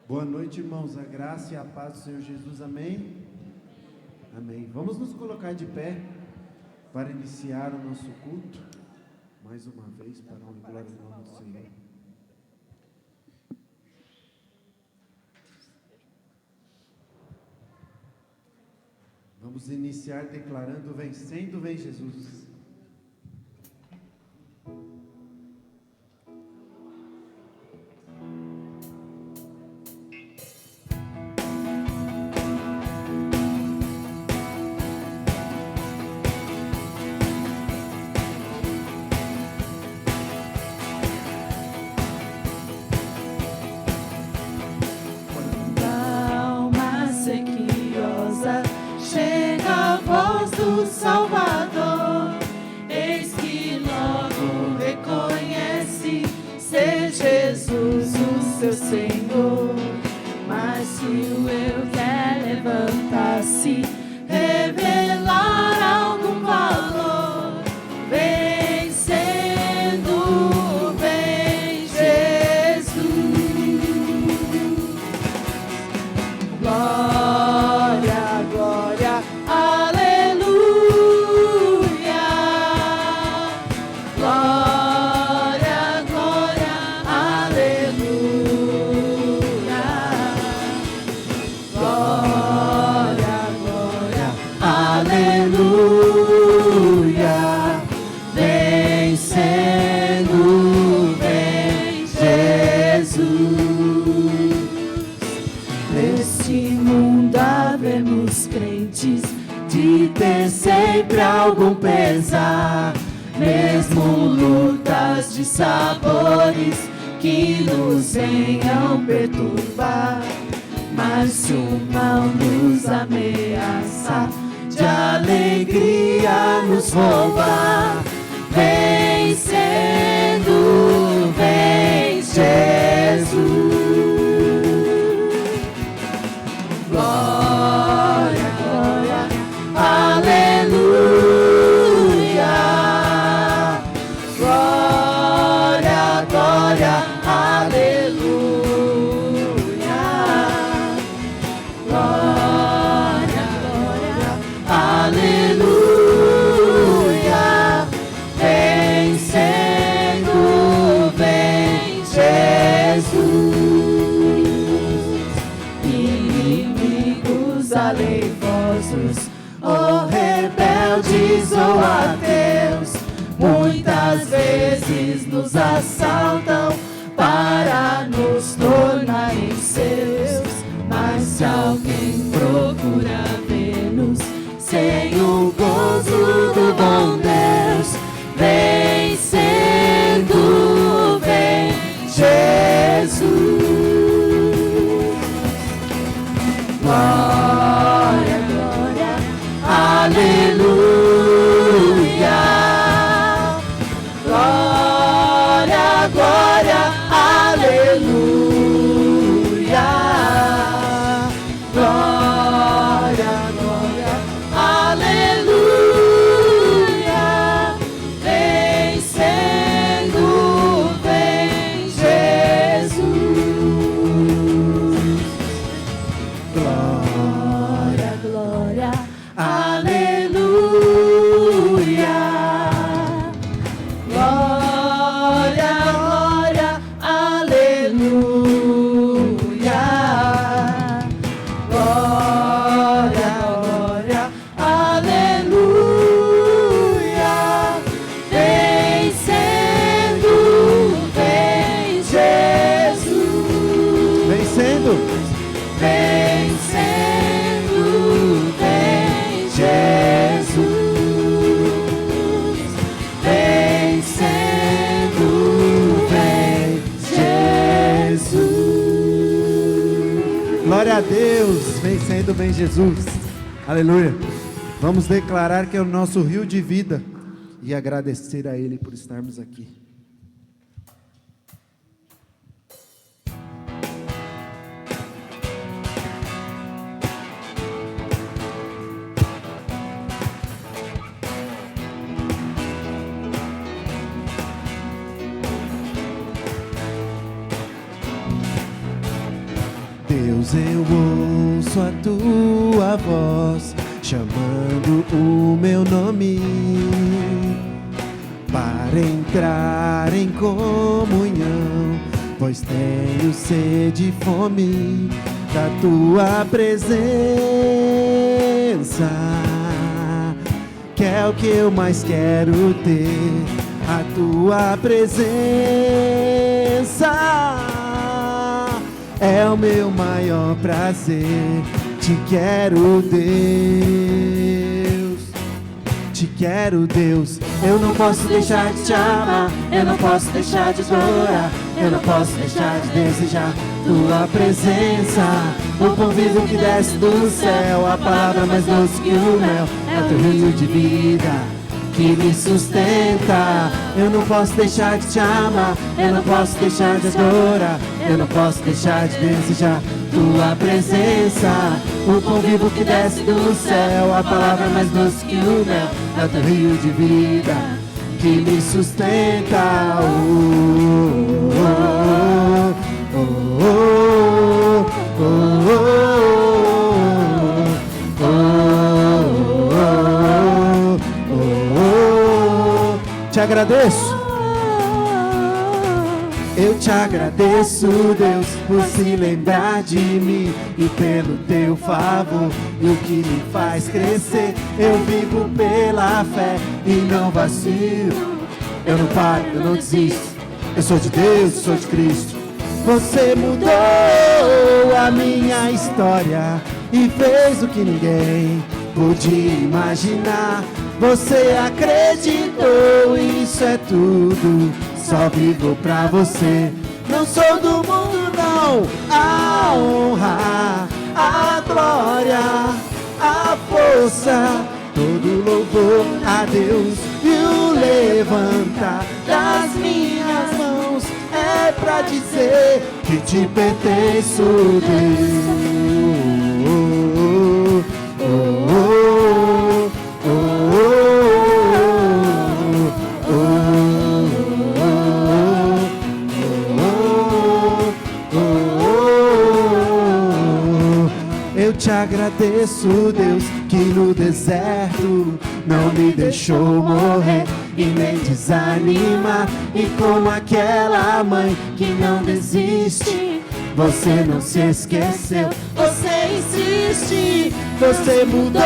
Boa noite, irmãos. A graça e a paz do Senhor Jesus. Amém? Amém. Vamos nos colocar de pé para iniciar o nosso culto. Mais uma vez, para a honra e glória do nome do Senhor. Vamos iniciar declarando: vencendo, vem Jesus. Senhor, mas se o eu quer levantar-se, revelar algum valor, vencendo, vem Jesus. Glória, glória, aleluia. Glória, glória, aleluia. Aleluia, vencendo, vem Jesus. Neste mundo havemos crentes de ter sempre algum pesar, mesmo lutas de sabores que nos venham perturbar. Mas se o mal nos ameaçar, de alegria nos roubar, vencendo, vem Jesus. Glória, glória, aleluia. Glória, glória, aleluia. Aleluia, vencendo, vem Jesus. Inimigos aleivosos, ou rebeldes ou ateus, muitas vezes nos assaltam para nos tornarem seus. Mas se alguém procura ver-nos sem o gozo do bom Deus, vencendo, vem Jesus. Glória, glória, aleluia. Glória, glória, aleluia. Glória, glória, aleluia, vencendo, vem Jesus. Glória, glória, aleluia. Glória, glória, aleluia. Glória, glória, aleluia, vencendo, vem Jesus. Vencendo, Vencendo, vem Jesus. Vencendo, vem Jesus. glória a Deus. Vencendo, vem Jesus. Aleluia. Vamos declarar que é o nosso rio de vida e agradecer a Ele por estarmos aqui. Deus, eu ouço a tua voz chamando o meu nome para entrar em comunhão, pois tenho sede e fome da tua presença, que é o que eu mais quero ter, a tua presença é o meu maior prazer. Te quero, Deus, te quero, Deus. Eu não posso deixar de te amar, eu não posso deixar de adorar, eu não posso deixar de desejar tua presença. O pão vivo que desce do céu, a palavra mais doce que o mel, é o teu rio de vida que me sustenta. Eu não posso deixar de te amar, eu não posso deixar de adorar, eu não posso deixar de desejar tua presença. O pão vivo que desce do céu, a palavra mais doce que o mel, é o teu rio de vida que me sustenta. Te agradeço. Eu te agradeço, Deus, por se lembrar de mim e pelo teu favor, e o que me faz crescer. Eu vivo pela fé e não vacilo. Eu não paro, eu não desisto. Eu sou de Deus, eu sou de Cristo. Você mudou a minha história e fez o que ninguém podia imaginar. Você acreditou, isso é tudo. Só vivo pra você. Não sou do mundo, não. A honra, a glória, a força, todo louvor a Deus. E o levantar das minhas mãos é pra dizer que te pertenço, Deus. Eu te agradeço, Deus, que no deserto não me deixou morrer e nem desanimar. E como aquela mãe que não desiste, você não se esqueceu, você insiste. Você mudou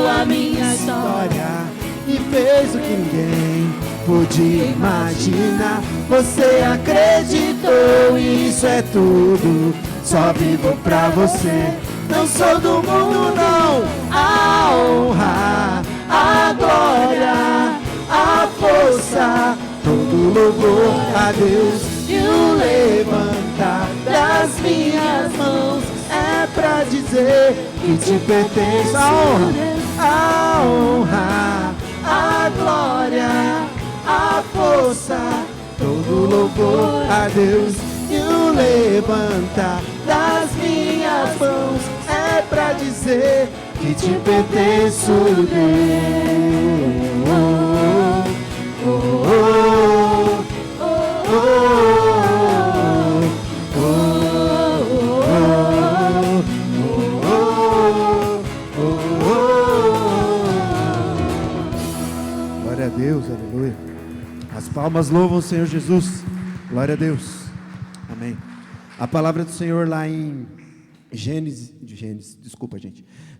a minha história e fez o que ninguém podia imaginar. Você acreditou, isso é tudo. Só vivo pra você. Não sou do mundo, não. A honra, a glória, a força, todo louvor a Deus. E o levantar das minhas mãos é pra dizer que te pertence. A honra, a glória, a força, todo louvor a Deus. E o levantar das minhas mãos é pra dizer que te pertenço, Deus. Glória a Deus, aleluia. As palmas louvam o Senhor Jesus. Glória a Deus. Amém. A palavra do Senhor lá em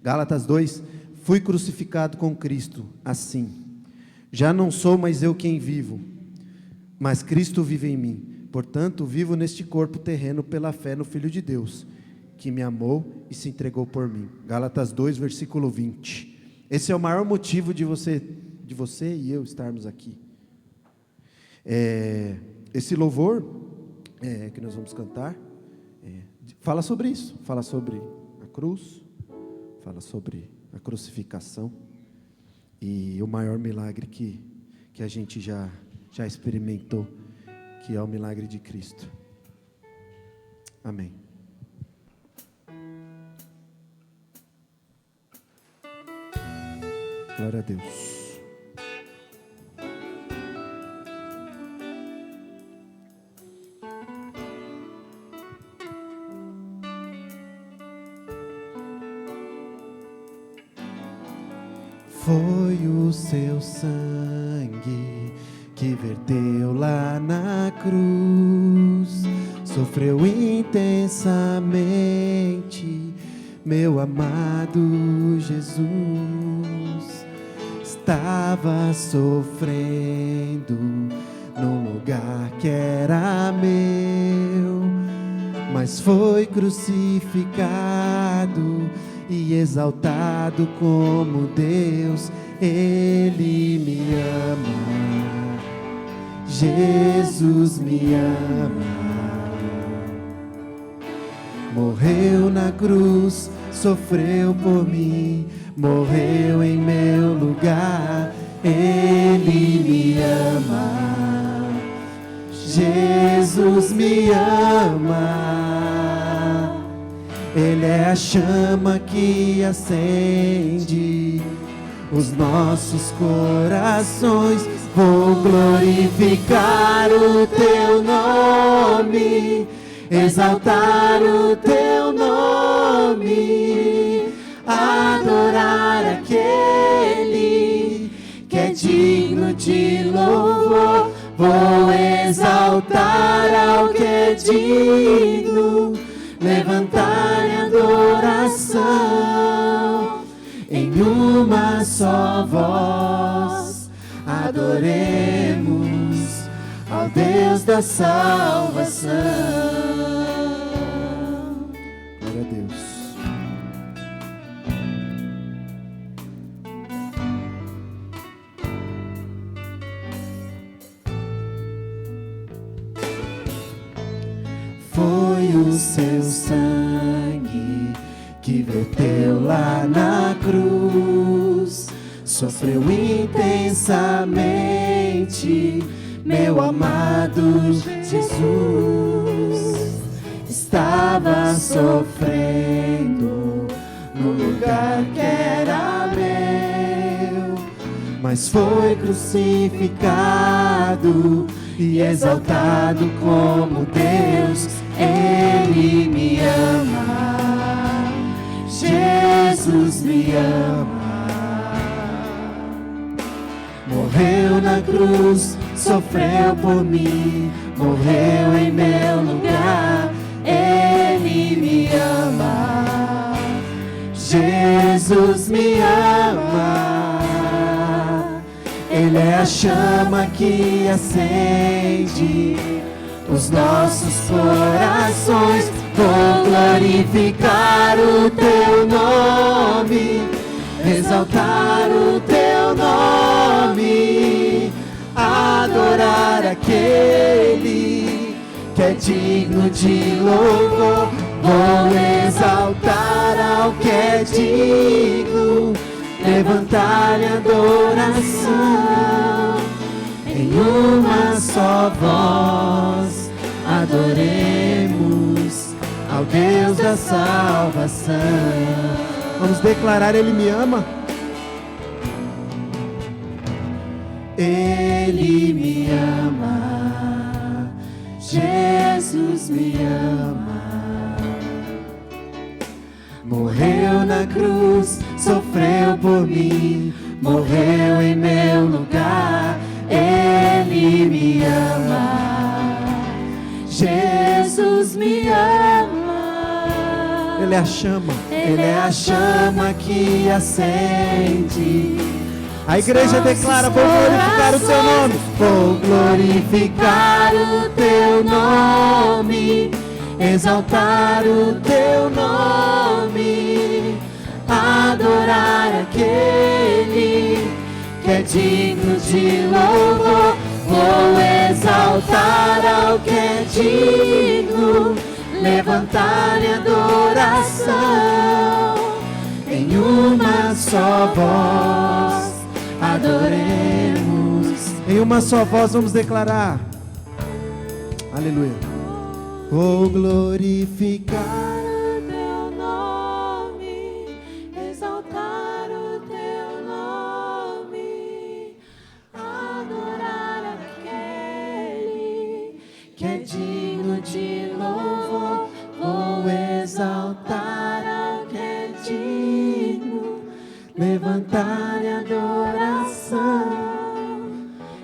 Gálatas 2, fui crucificado com Cristo, assim, já não sou mais eu quem vivo, mas Cristo vive em mim, portanto vivo neste corpo terreno pela fé no Filho de Deus, que me amou e se entregou por mim. Gálatas 2, versículo 20. Esse é o maior motivo de você e eu estarmos aqui. Esse louvor que nós vamos cantar, fala sobre isso, fala sobre a cruz, fala sobre a crucificação e o maior milagre que a gente já experimentou, que é o milagre de Cristo. Amém. Glória a Deus. Foi o seu sangue que verteu lá na cruz, sofreu intensamente, meu amado Jesus. Estava sofrendo num lugar que era meu, mas foi crucificado e exaltado como Deus. Ele me ama, Jesus me ama. Morreu na cruz, sofreu por mim, morreu em meu lugar. Ele me ama, Jesus me ama. Ele é a chama que acende os nossos corações. Vou glorificar o teu nome, exaltar o teu nome, adorar aquele que é digno de louvor. Vou exaltar ao que é digno, levantar em adoração, em uma só voz, adoremos ao Deus da salvação. Glória a Deus. Foi o seu sangue que verteu lá na cruz, sofreu intensamente, meu amado Jesus. Estava sofrendo no lugar que era meu, mas foi crucificado e exaltado como Deus. Ele me ama, Jesus me ama. Morreu na cruz, sofreu por mim, morreu em meu lugar. Ele me ama, Jesus me ama. Ele é a chama que acende os nossos corações. Vou glorificar o teu nome, exaltar o teu nome, adorar aquele que é digno de louvor. Vou exaltar ao que é digno, levantar em adoração, em uma só voz, adoremos ao Deus da salvação. Vamos declarar: Ele me ama. Ele me ama, Jesus me ama. Morreu na cruz, sofreu por mim, morreu em meu lugar. Ele me ama, Jesus me ama. Ele é a chama, Ele é a chama que acende. A igreja declara: vou glorificar o teu nome, vou glorificar o teu nome, exaltar o teu nome, adorar aquele que é digno de louvor. Vou exaltar ao que é digno, levantar em adoração, em uma só voz, adoremos. Em uma só voz vamos declarar: aleluia. Vou glorificar o teu nome, exaltar o teu nome, adorar aquele que é digno de louvor. Vou exaltar ao que é digno, levantar em adoração,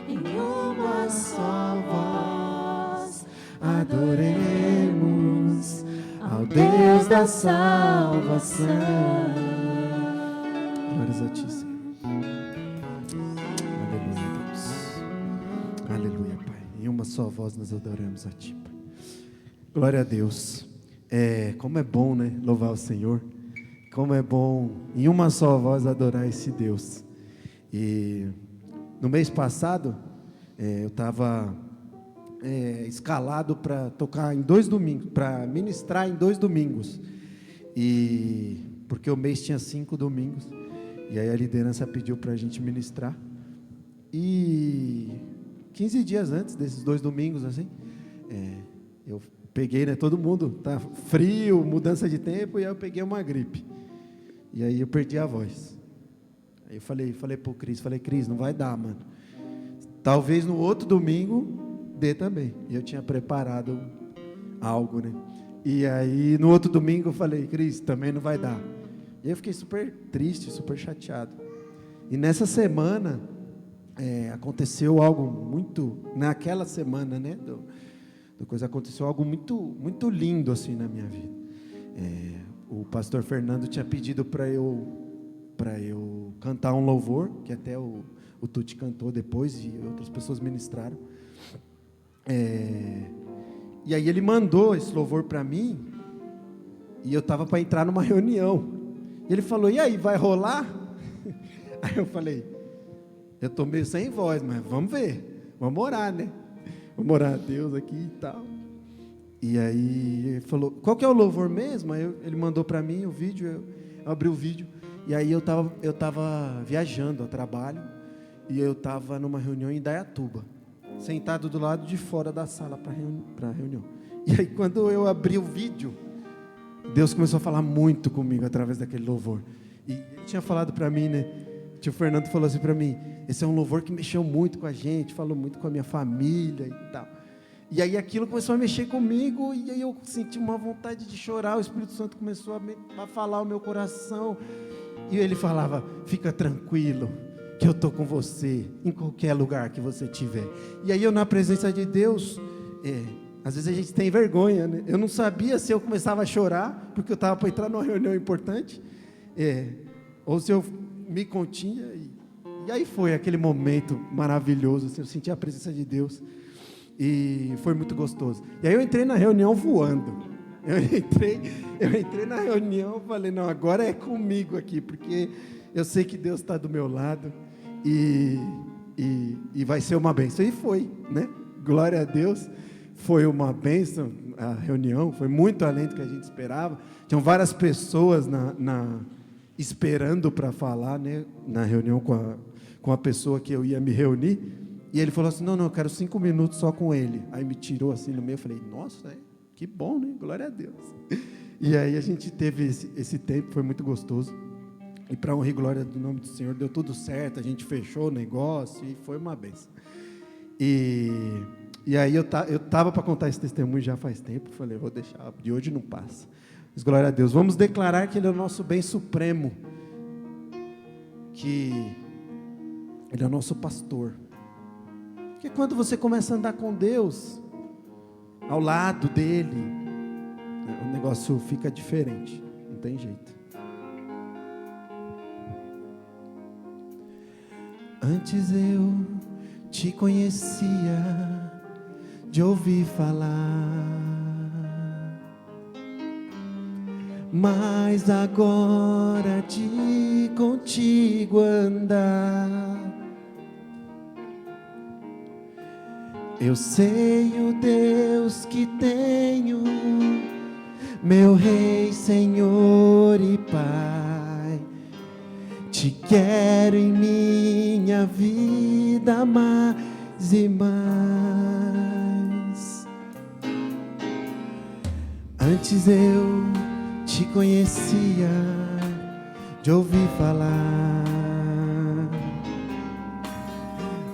em uma só voz, adoremos ao Deus da salvação. Glórias a ti, Senhor. Aleluia, Deus. Aleluia, Pai. Em uma só voz nós adoramos a ti, Pai. Glória a Deus. Como é bom, né? Louvar o Senhor. Como é bom em uma só voz adorar esse Deus. E no mês passado, eu estava escalado para tocar em 2 domingos, para ministrar em 2 domingos. E porque o mês tinha 5 domingos. E aí a liderança pediu para a gente ministrar. E 15 dias antes desses 2 domingos, assim, eu peguei, né? Todo mundo tá frio, mudança de tempo, e aí eu peguei uma gripe. E aí eu perdi a voz. Aí eu falei pro Cris, Cris, não vai dar, mano. Talvez no outro domingo dê também. E eu tinha preparado algo, né? E aí no outro domingo eu falei, Cris, também não vai dar. E eu fiquei super triste, super chateado. E nessa semana aconteceu algo muito, naquela semana, né? Aconteceu algo muito, muito lindo assim na minha vida. O pastor Fernando tinha pedido para eu cantar um louvor, que até o Tuti cantou depois e outras pessoas ministraram. E aí ele mandou esse louvor para mim e eu estava para entrar numa reunião. E ele falou, e aí, vai rolar? Aí eu falei, eu estou meio sem voz, mas vamos ver, vamos orar, né? Vamos orar a Deus aqui e tal. E aí ele falou, qual que é o louvor mesmo? Aí ele mandou para mim o vídeo, eu abri o vídeo. E aí eu tava viajando a trabalho, e eu estava numa reunião em Indaiatuba, sentado do lado de fora da sala para a reunião. E aí quando eu abri o vídeo, Deus começou a falar muito comigo através daquele louvor. E ele tinha falado para mim, né? O tio Fernando falou assim para mim, esse é um louvor que mexeu muito com a gente, falou muito com a minha família e tal. E aí aquilo começou a mexer comigo, e aí eu senti uma vontade de chorar, o Espírito Santo começou a falar ao meu coração, e ele falava, fica tranquilo, que eu estou com você, em qualquer lugar que você estiver. E aí eu na presença de Deus, às vezes a gente tem vergonha, né? Eu não sabia se eu começava a chorar, porque eu estava para entrar numa reunião importante, ou se eu me continha, e aí foi aquele momento maravilhoso, assim, eu senti a presença de Deus, e foi muito gostoso. E aí eu entrei na reunião voando, eu entrei na reunião, falei, não, agora é comigo aqui, porque eu sei que Deus está do meu lado, e vai ser uma bênção, e foi, né? Glória a Deus. Foi uma bênção a reunião, foi muito além do que a gente esperava. Tinham várias pessoas esperando para falar, né, na reunião com a pessoa que eu ia me reunir. E ele falou assim, não, eu quero 5 minutos só com ele. Aí me tirou assim no meio, eu falei, nossa, que bom, né? Glória a Deus. E aí a gente teve esse tempo, foi muito gostoso. E para honrar e glória do nome do Senhor, deu tudo certo, a gente fechou o negócio e foi uma bênção. E aí eu estava para contar esse testemunho já faz tempo, falei, vou deixar, de hoje não passa. Mas glória a Deus, vamos declarar que Ele é o nosso bem supremo, que Ele é o nosso pastor. Porque quando você começa a andar com Deus, ao lado dEle, o negócio fica diferente, não tem jeito. Antes eu te conhecia de ouvir falar, mas agora de contigo andar, eu sei o Deus que tenho, meu Rei, Senhor e Pai. Te quero em minha vida mais e mais. Antes eu te conhecia de ouvir falar,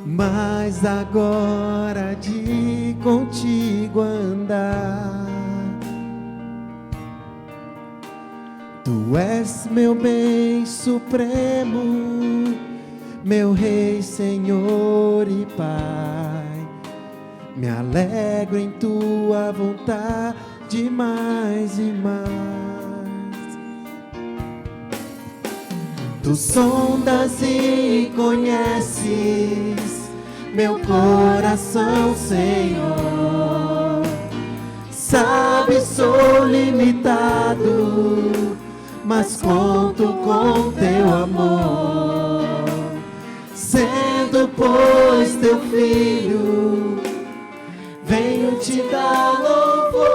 mas agora de contigo andar, Tu és meu bem supremo, meu Rei, Senhor e Pai. Me alegro em tua vontade mais e mais. Tu sondas e conheces meu coração, Senhor. Sabes, sou limitado, mas conto com teu amor. Sendo, pois, teu filho, venho te dar louvor.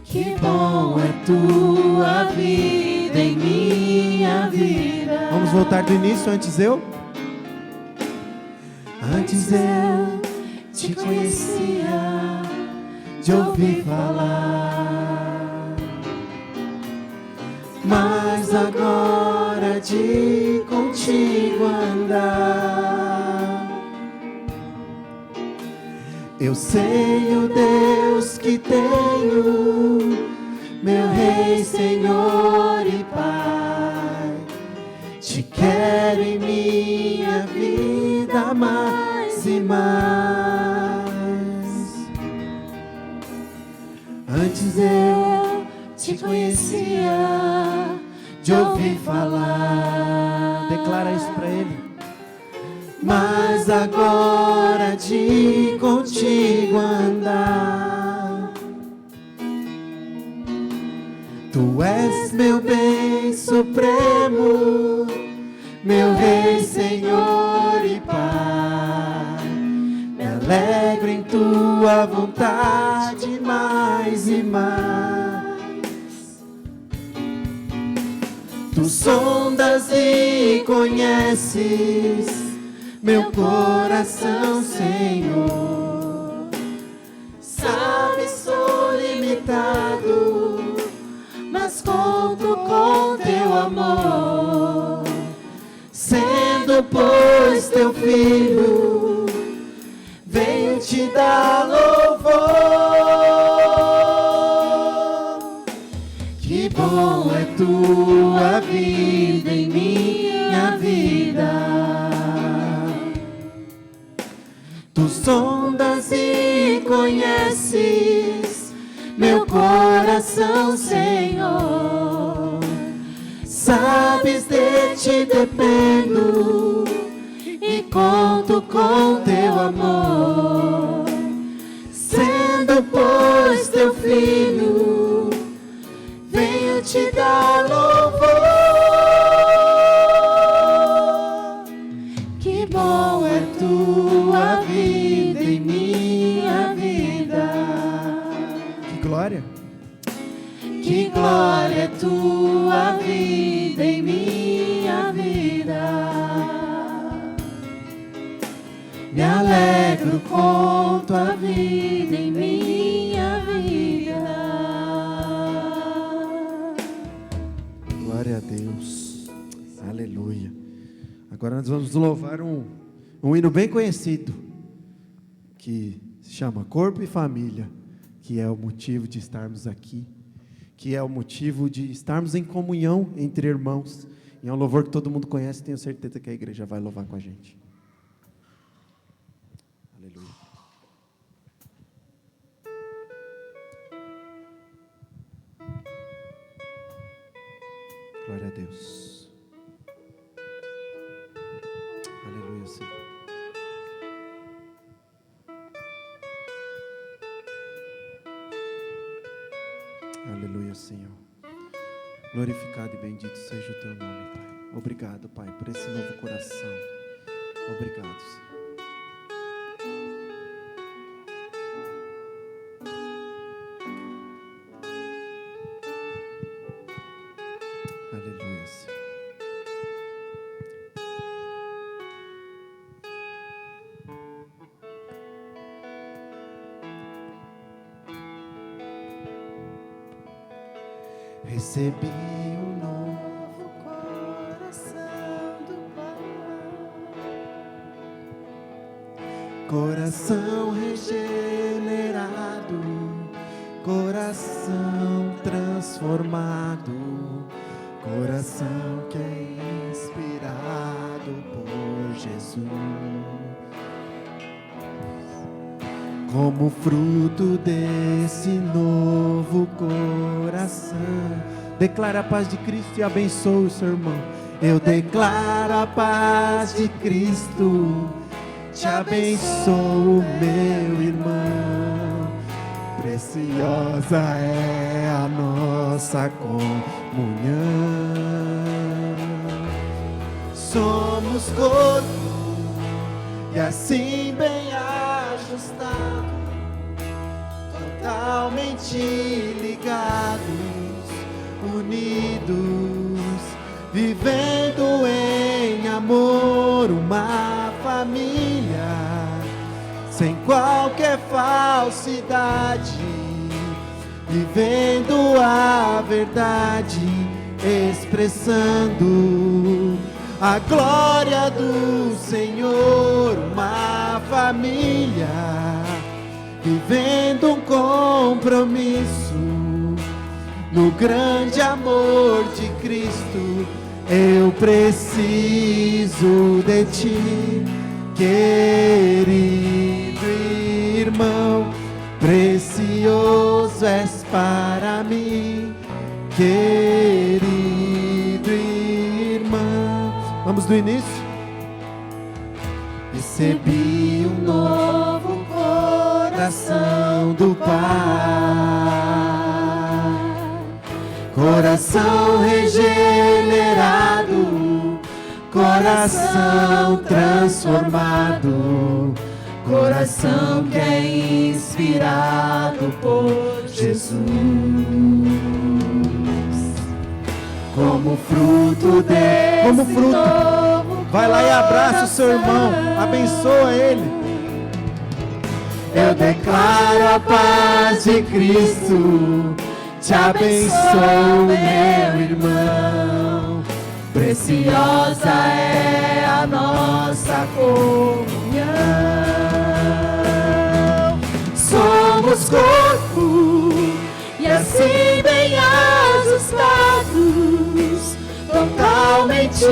Que bom é tua vida em minha vida. Vamos voltar do início, antes eu te conhecia, de ouvir falar, mas agora de contigo andar. Eu sei o Deus que tenho, meu Rei, Senhor e Pai. Te quero em minha vida mais e mais. Antes eu te conhecia, de ouvir falar. Declara isso pra Ele. Mas agora de contigo andar. Tu és meu bem supremo, meu Rei, Senhor e Pai. Me alegro em tua vontade mais e mais. Tu sondas e conheces meu coração, Senhor. Sabes, sou limitado, mas conto com teu amor. Sendo, pois, teu filho, venho te dar louvor. Que bom é tua vida em minha vida. Tu sondas e conheces meu coração, Senhor. Sabes, de ti dependo e conto com teu amor. Sendo, pois, teu filho, venho te dar louvor. Que bom é tua vida em minha vida. Que glória! Que glória é tua vida em minha vida. Me alegro com tua vida em minha vida. Glória a Deus. Aleluia. Agora nós vamos louvar um hino bem conhecido, que se chama Corpo e Família, que é o motivo de estarmos aqui, que é o motivo de estarmos em comunhão entre irmãos. E é um louvor que todo mundo conhece, tenho certeza que a igreja vai louvar com a gente. Aleluia. Glória a Deus. Aleluia, Senhor. Aleluia, Senhor. Glorificado e bendito seja o teu nome, Pai. Obrigado, Pai, por esse novo coração. Obrigado, Senhor. Aleluia, Senhor. Recebi um novo coração do Pai, coração regenerado, coração transformado, coração que é inspirado por Jesus. Como fruto desse novo coração, declara a paz de Cristo e abençoe o seu irmão. Eu declaro a paz de Cristo, te abençoo, meu irmão. Preciosa é a nossa comunhão. Somos corpo e assim bem ajustado, totalmente ligados, unidos, vivendo em amor, uma família, sem qualquer falsidade, vivendo a verdade, expressando a glória do Senhor, uma família, vivendo um compromisso no grande amor de Cristo. Eu preciso de ti, querido irmão, precioso és para mim, querido irmão. Vamos do início. Recebi um novo coração do Pai, coração regenerado, coração transformado, coração que é inspirado por Jesus. Como fruto vai lá e abraça o seu irmão, abençoa ele. Eu declaro a paz de Cristo, te abençoo, meu irmão. Preciosa é a nossa comunhão. Somos corpo e assim bem ajustados, totalmente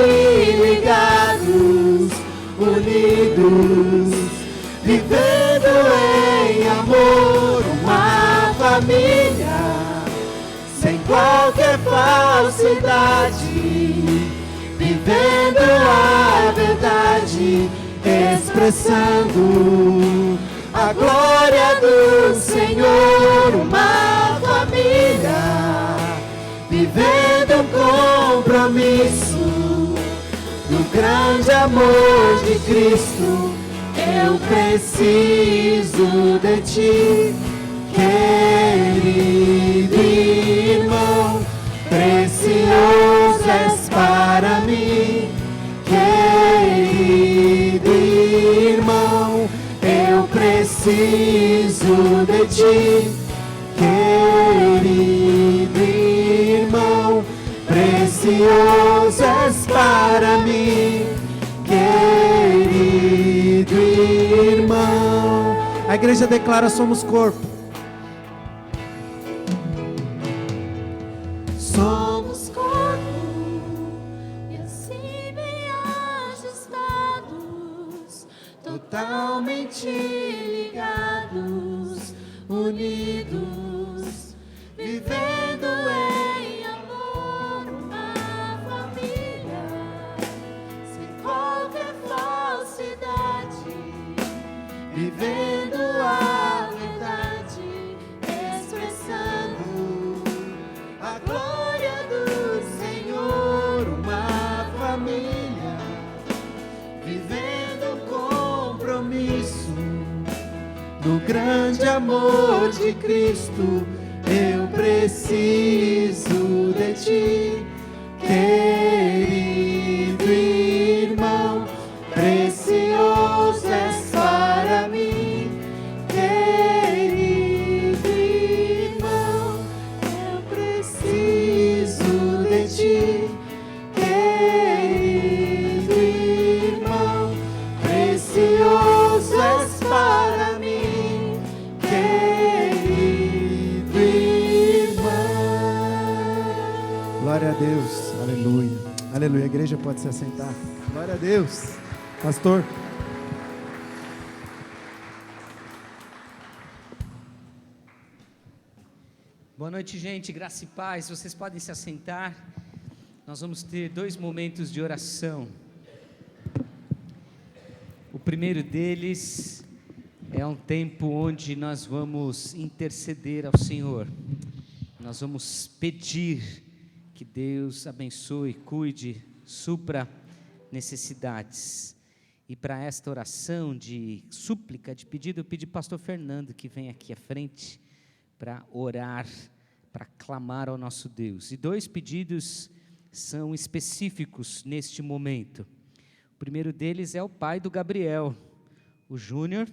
ligados, unidos, vivendo em amor, uma família, sem qualquer falsidade, vivendo a verdade, expressando a glória do Senhor, uma família, vivendo um compromisso do grande amor de Cristo. Eu preciso de ti, querido irmão, precioso és para mim, querido irmão. Eu preciso de ti, querido irmão, precioso és para mim, querido irmão. A igreja declara: somos corpo. Somos corpo e assim bem ajustados, totalmente ligados, unidos, vivendo em amor, uma família, sem qualquer falsidade, vivendo a verdade, expressando a glória do Senhor, uma família, vivendo um compromisso no grande amor de Cristo. Eu preciso de ti, querido irmão, precioso és para mim, querido irmão. Eu preciso de ti, querido irmão, precioso és para mim, querido irmão. Glória a Deus. Aleluia. Aleluia. A igreja pode se assentar. Glória a Deus. Pastor. Boa noite, gente. Graça e paz. Vocês podem se assentar. Nós vamos ter 2 momentos de oração. O primeiro deles é um tempo onde nós vamos interceder ao Senhor. Nós vamos pedir que Deus abençoe, cuide, supra necessidades. E para esta oração de súplica, de pedido, eu pedi ao pastor Fernando que venha aqui à frente para orar, para clamar ao nosso Deus. E 2 pedidos são específicos neste momento. O primeiro deles é o pai do Gabriel, o Júnior,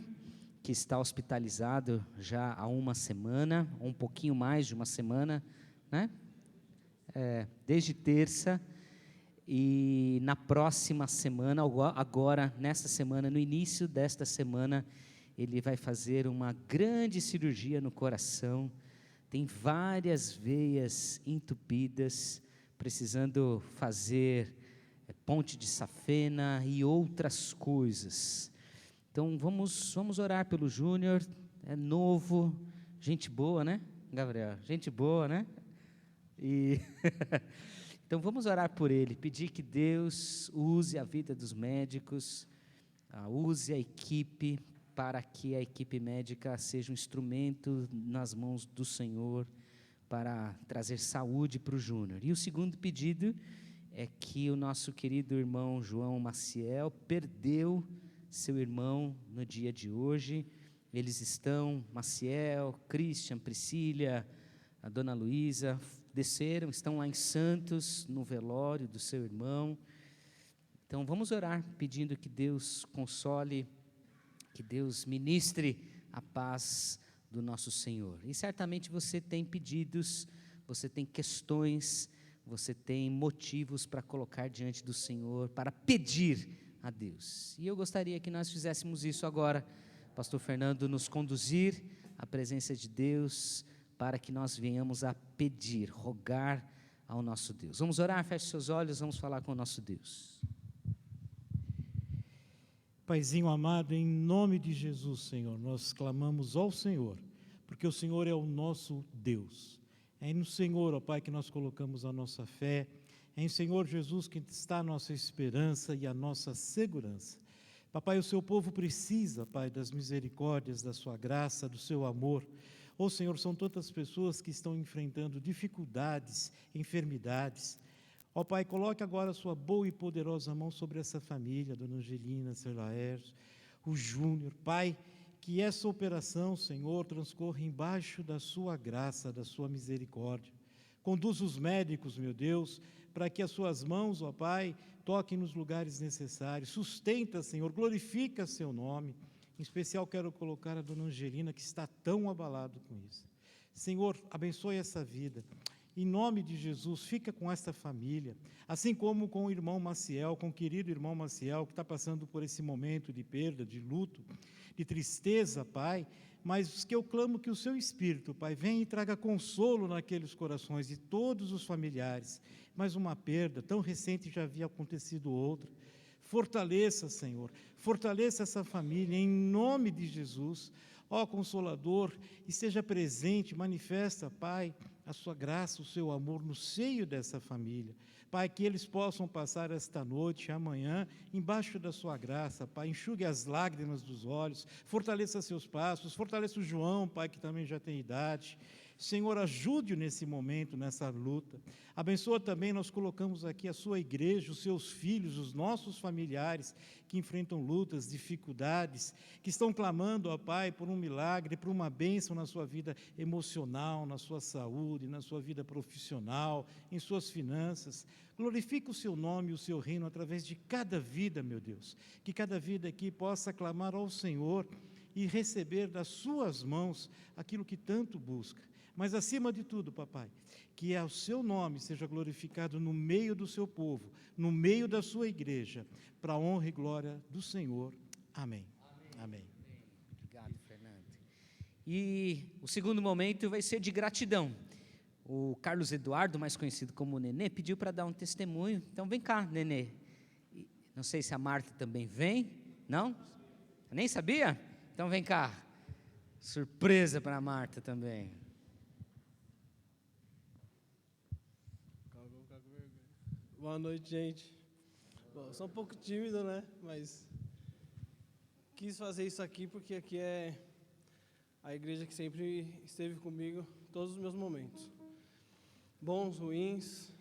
que está hospitalizado já há uma semana, ou um pouquinho mais de uma semana, né? Desde terça, e na próxima semana, agora, nesta semana, no início desta semana, ele vai fazer uma grande cirurgia no coração, tem várias veias entupidas, precisando fazer ponte de safena e outras coisas. Então vamos orar pelo Júnior, é novo, gente boa, né, Gabriel? Gente boa, né? Então vamos orar por ele, pedir que Deus use a vida dos médicos, use a equipe, para que a equipe médica seja um instrumento nas mãos do Senhor, para trazer saúde para o Júnior. E o segundo pedido é que o nosso querido irmão João Maciel perdeu seu irmão no dia de hoje. Eles estão, Maciel, Christian, Priscila, a dona Luísa, desceram, estão lá em Santos, no velório do seu irmão. Então vamos orar, pedindo que Deus console, que Deus ministre a paz do nosso Senhor. E certamente você tem pedidos, você tem questões, você tem motivos para colocar diante do Senhor, para pedir a Deus. E eu gostaria que nós fizéssemos isso agora, pastor Fernando nos conduzir à presença de Deus, para que nós venhamos a pedir, rogar ao nosso Deus. Vamos orar, feche seus olhos, vamos falar com o nosso Deus. Paizinho amado, em nome de Jesus, Senhor, nós clamamos ao Senhor, porque o Senhor é o nosso Deus. É no Senhor, ó Pai, que nós colocamos a nossa fé, é em Senhor Jesus que está a nossa esperança e a nossa segurança. Papai, o seu povo precisa, Pai, das misericórdias, da sua graça, do seu amor. Ó Senhor, são tantas pessoas que estão enfrentando dificuldades, enfermidades. Ó Pai, coloque agora a sua boa e poderosa mão sobre essa família, Dona Angelina, Sr. Laércio, o Júnior. Pai, que essa operação, Senhor, transcorra embaixo da sua graça, da sua misericórdia. Conduz os médicos, meu Deus, para que as suas mãos, ó Pai, toquem nos lugares necessários. Sustenta, Senhor, glorifica seu nome. Em especial quero colocar a Dona Angelina, que está tão abalada com isso. Senhor, abençoe essa vida. Em nome de Jesus, fica com esta família, assim como com o irmão Maciel, com o querido irmão Maciel, que está passando por esse momento de perda, de luto, de tristeza, Pai, mas que eu clamo que o seu Espírito, Pai, venha e traga consolo naqueles corações de todos os familiares. Mais uma perda, tão recente já havia acontecido outra. Fortaleça, Senhor, fortaleça essa família, em nome de Jesus. Ó Consolador, esteja presente, manifesta, Pai, a sua graça, o seu amor no seio dessa família. Pai, que eles possam passar esta noite, amanhã, embaixo da sua graça, Pai, enxugue as lágrimas dos olhos, fortaleça seus passos, fortaleça o João, Pai, que também já tem idade. Senhor, ajude-o nesse momento, nessa luta. Abençoa também, nós colocamos aqui a sua igreja, os seus filhos, os nossos familiares que enfrentam lutas, dificuldades, que estão clamando, ó Pai, por um milagre, por uma bênção na sua vida emocional, na sua saúde, na sua vida profissional, em suas finanças. Glorifica o seu nome e o seu reino através de cada vida, meu Deus. Que cada vida aqui possa clamar ao Senhor e receber das suas mãos aquilo que tanto busca. Mas, acima de tudo, papai, que o seu nome seja glorificado no meio do seu povo, no meio da sua igreja, para a honra e glória do Senhor. Amém. Amém. Obrigado, Fernando. E o segundo momento vai ser de gratidão. O Carlos Eduardo, mais conhecido como Nenê, pediu para dar um testemunho. Então vem cá, Nenê. Não sei se a Marta também vem. Não? Nem sabia? Então vem cá. Surpresa para a Marta também. Boa noite, gente. Bom, sou um pouco tímido, né? Mas quis fazer isso aqui porque aqui é a igreja que sempre esteve comigo em todos os meus momentos. Bons, ruins,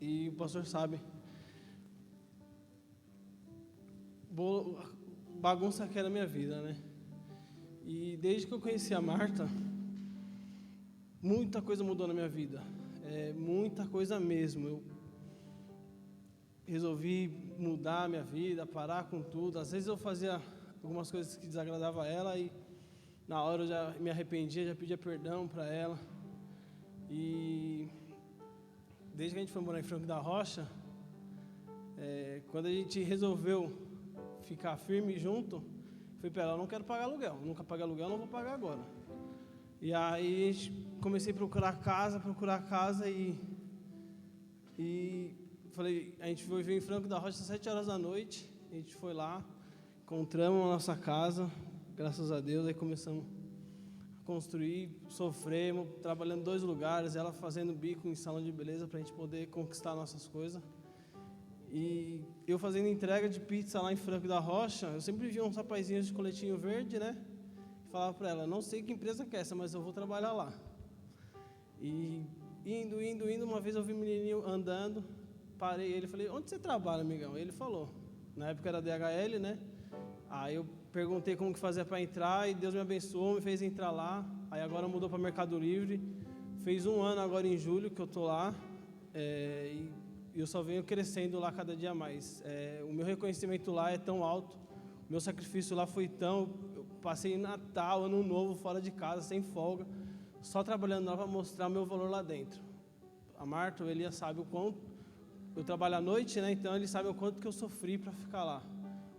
e o pastor sabe. Bagunça que era a minha vida, né? E desde que eu conheci a Marta, muita coisa mudou na minha vida. Muita coisa mesmo. Eu resolvi mudar a minha vida, parar com tudo. Às vezes eu fazia algumas coisas que desagradavam a ela e na hora eu já me arrependia, já pedia perdão para ela. E desde que a gente foi morar em Franco da Rocha, quando a gente resolveu ficar firme junto, fui para ela: eu não quero pagar aluguel, nunca paguei aluguel, não vou pagar agora. E aí comecei a procurar casa e falei, a gente foi ver em Franco da Rocha às 7 horas da noite, a gente foi lá, encontramos a nossa casa, graças a Deus, aí começamos a construir, sofremos, trabalhando em 2 lugares, ela fazendo bico em salão de beleza para a gente poder conquistar nossas coisas. E eu fazendo entrega de pizza lá em Franco da Rocha, eu sempre via uns rapazinhos de coletinho verde, né? Falava para ela: não sei que empresa que é essa, mas eu vou trabalhar lá. E indo, uma vez eu vi um menininho andando, parei ele, falei: onde você trabalha, amigão? Ele falou, na época era DHL, né? Aí eu perguntei como que fazia para entrar e Deus me abençoou, me fez entrar lá. Aí agora mudou para Mercado Livre. Fez 1 ano agora em julho que eu tô lá, e eu só venho crescendo lá cada dia mais. O meu reconhecimento lá é tão alto, o meu sacrifício lá foi tão... Eu passei Natal, Ano Novo fora de casa, sem folga, só trabalhando lá para mostrar o meu valor lá dentro. A Marta, o Elias sabe o quanto eu trabalho à noite, né? Então eles sabem o quanto que eu sofri para ficar lá,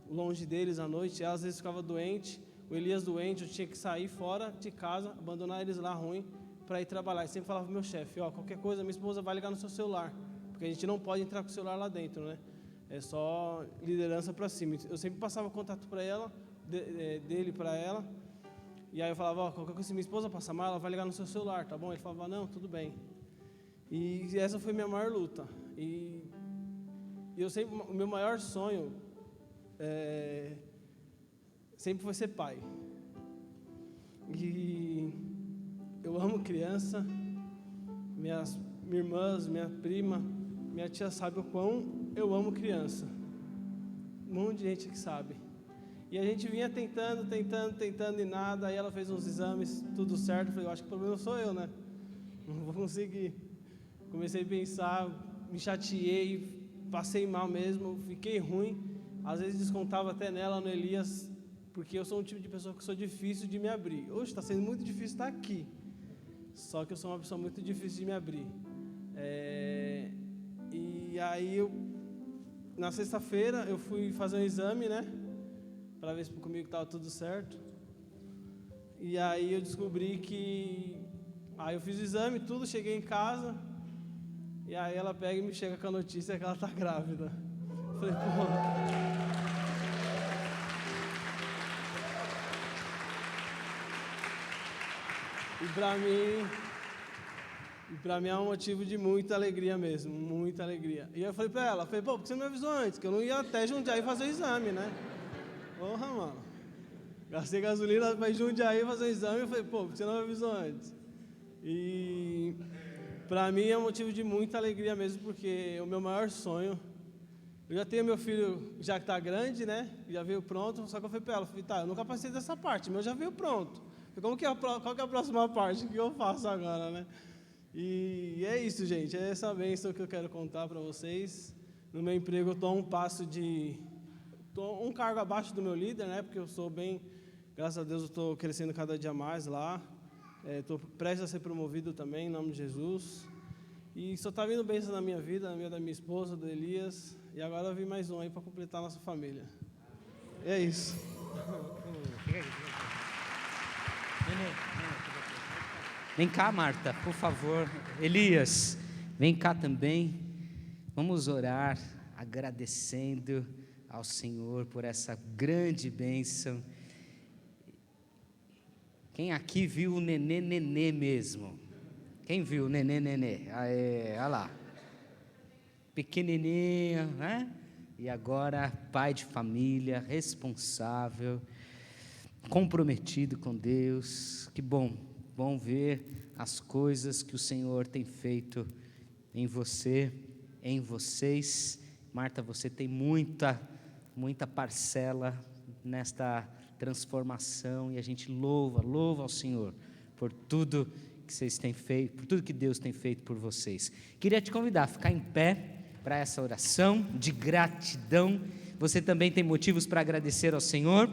longe deles à noite. Ela às vezes ficava doente, o Elias doente, eu tinha que sair fora de casa, abandonar eles lá ruim para ir trabalhar. E sempre falava pro meu chefe: ó, qualquer coisa, minha esposa vai ligar no seu celular, porque a gente não pode entrar com o celular lá dentro, né? É só liderança para cima. Eu sempre passava contato para ela, dele para ela, e aí eu falava: ó, qualquer coisa, se minha esposa passar mal, ela vai ligar no seu celular, tá bom? Ele falava: não, tudo bem. E essa foi minha maior luta. E eu sempre, o meu maior sonho sempre foi ser pai. E eu amo criança. Minhas irmãs, minha prima, minha tia sabe o quão eu amo criança. Um monte de gente que sabe. E a gente vinha tentando e nada. Aí ela fez uns exames, tudo certo. Eu falei: eu acho que o problema sou eu, né? Não vou conseguir. Comecei a pensar, me chateei, passei mal mesmo, fiquei ruim. Às vezes descontava até nela, no Elias, porque eu sou um tipo de pessoa que sou difícil de me abrir. Hoje está sendo muito difícil estar aqui, só que eu sou uma pessoa muito difícil de me abrir. E aí, na sexta-feira, eu fui fazer um exame, né, para ver se comigo estava tudo certo. E aí eu descobri que... Aí eu fiz o exame, tudo, cheguei em casa, e aí ela pega e me chega com a notícia que ela está grávida. Eu falei: pô... E pra mim é um motivo de muita alegria mesmo, muita alegria. E eu falei pra ela, pô, por que você não me avisou antes? Que eu não ia até Jundiaí fazer o exame, né? Porra, mano. Gastei gasolina pra Jundiaí fazer o exame. Eu falei: pô, por que você não me avisou antes? E pra mim é um motivo de muita alegria mesmo, porque o meu maior sonho... Eu já tenho meu filho, já que tá grande, né? Já veio pronto, só que eu falei pra ela, tá, eu nunca passei dessa parte, meu já veio pronto. Qual que é a próxima parte? O que eu faço agora, né? E é isso, gente. É essa bênção que eu quero contar para vocês. No meu emprego eu estou um cargo abaixo do meu líder, né? Porque eu sou bem... Graças a Deus eu estou crescendo cada dia mais lá. Estou prestes a ser promovido também, em nome de Jesus. E só está vindo bênção na minha vida, na vida da minha esposa, do Elias. E agora eu vim mais um aí para completar a nossa família. É isso. Vem cá, Marta, por favor. Elias, vem cá também. Vamos orar agradecendo ao Senhor por essa grande bênção. Quem aqui viu o nenê mesmo? Quem viu o nenê? Aê, olha lá. Pequenininho, né? E agora pai de família, responsável, comprometido com Deus. Que bom ver as coisas que o Senhor tem feito em você, em vocês. Marta, você tem muita parcela nesta transformação, e a gente louva ao Senhor por tudo que vocês têm feito, por tudo que Deus tem feito por vocês. Queria te convidar a ficar em pé para essa oração de gratidão. Você também tem motivos para agradecer ao Senhor?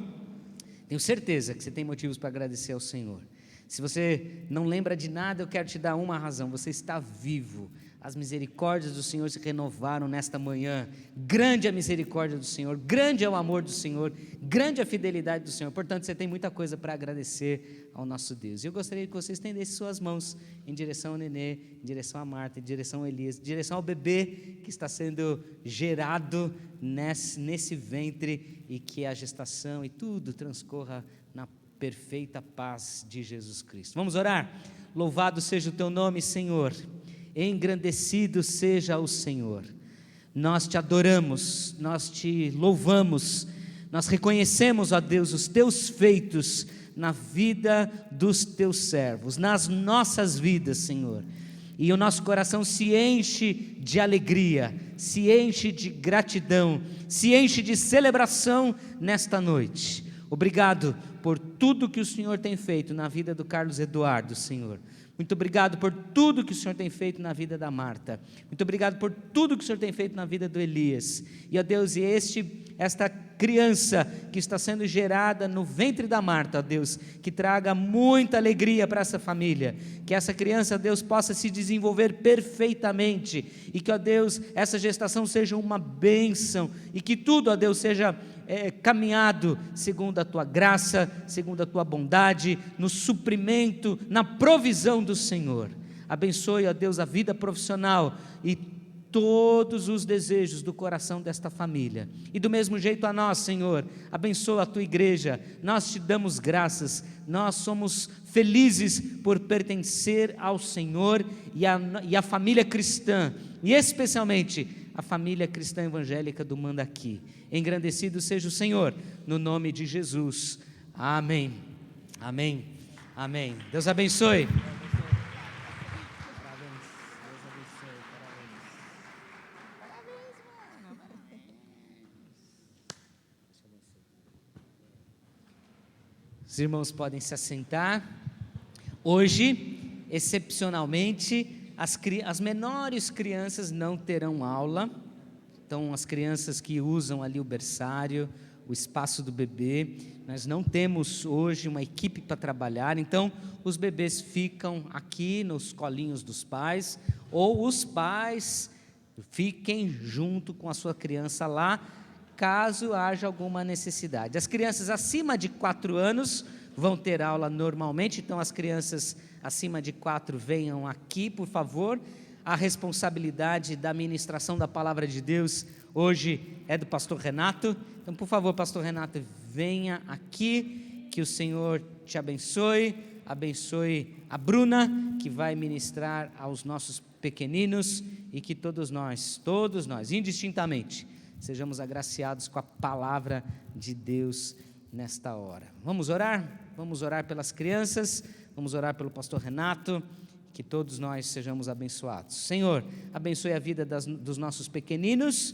Tenho certeza que você tem motivos para agradecer ao Senhor. Se você não lembra de nada, eu quero te dar uma razão: você está vivo. As misericórdias do Senhor se renovaram nesta manhã. Grande é a misericórdia do Senhor, grande é o amor do Senhor, grande é a fidelidade do Senhor. Portanto, você tem muita coisa para agradecer ao nosso Deus. E eu gostaria que você estendesse suas mãos em direção ao nenê, em direção a Marta, em direção a Elias, em direção ao bebê que está sendo gerado nesse ventre, e que a gestação e tudo transcorra na perfeita paz de Jesus Cristo. Vamos orar? Louvado seja o teu nome, Senhor. Engrandecido seja o Senhor. Nós te adoramos, nós te louvamos, nós reconhecemos, ó Deus, os teus feitos na vida dos teus servos, nas nossas vidas, Senhor. E o nosso coração se enche de alegria, se enche de gratidão, se enche de celebração nesta noite. Obrigado por tudo que o Senhor tem feito na vida do Carlos Eduardo, Senhor. Muito obrigado por tudo que o Senhor tem feito na vida da Marta. Muito obrigado por tudo que o Senhor tem feito na vida do Elias. E, ó Deus, esta criança que está sendo gerada no ventre da Marta, ó Deus, que traga muita alegria para essa família. Que essa criança, ó Deus, possa se desenvolver perfeitamente. E que, ó Deus, essa gestação seja uma bênção. E que tudo, ó Deus, seja caminhado segundo a tua graça, segundo a tua bondade, no suprimento, na provisão do Senhor. Abençoe, ó Deus, a vida profissional e todos os desejos do coração desta família. E do mesmo jeito a nós, Senhor, abençoa a tua igreja. Nós te damos graças, nós somos felizes por pertencer ao Senhor e à família cristã, e especialmente a família cristã evangélica do Mandaqui. Engrandecido seja o Senhor, no nome de Jesus. Amém. Amém. Amém. Deus abençoe. Os irmãos podem se assentar. Hoje, excepcionalmente, as menores crianças não terão aula. Então, as crianças que usam ali o berçário, o espaço do bebê, nós não temos hoje uma equipe para trabalhar. Então, os bebês ficam aqui nos colinhos dos pais, ou os pais fiquem junto com a sua criança lá, caso haja alguma necessidade. As crianças acima de 4 anos vão ter aula normalmente. Então, as crianças acima de 4 venham aqui, por favor. A responsabilidade da ministração da palavra de Deus hoje é do pastor Renato. Então, por favor, pastor Renato, venha aqui, que o Senhor te abençoe a Bruna, que vai ministrar aos nossos pequeninos, e que todos nós, indistintamente, sejamos agraciados com a palavra de Deus nesta hora. Vamos orar? Vamos orar pelas crianças, vamos orar pelo pastor Renato, que todos nós sejamos abençoados. Senhor, abençoe a vida dos nossos pequeninos,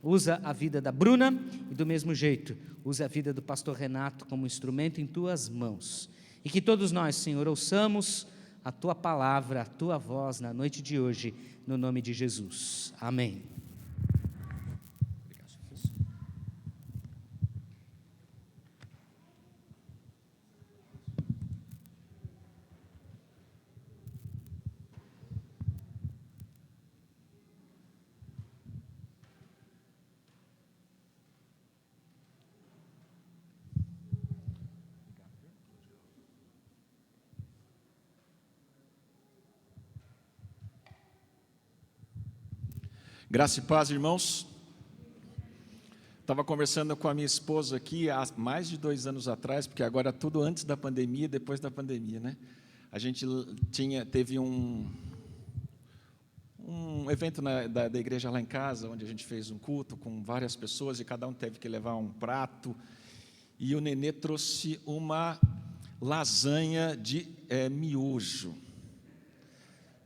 usa a vida da Bruna, e do mesmo jeito, usa a vida do pastor Renato como instrumento em tuas mãos. E que todos nós, Senhor, ouçamos a tua palavra, a tua voz na noite de hoje, no nome de Jesus. Amém. Graça e paz, irmãos. Estava conversando com a minha esposa aqui há mais de 2 anos atrás, porque agora é tudo antes da pandemia e depois da pandemia, né? A gente teve um evento da igreja lá em casa, onde a gente fez um culto com várias pessoas e cada um teve que levar um prato. E o Nenê trouxe uma lasanha de miojo.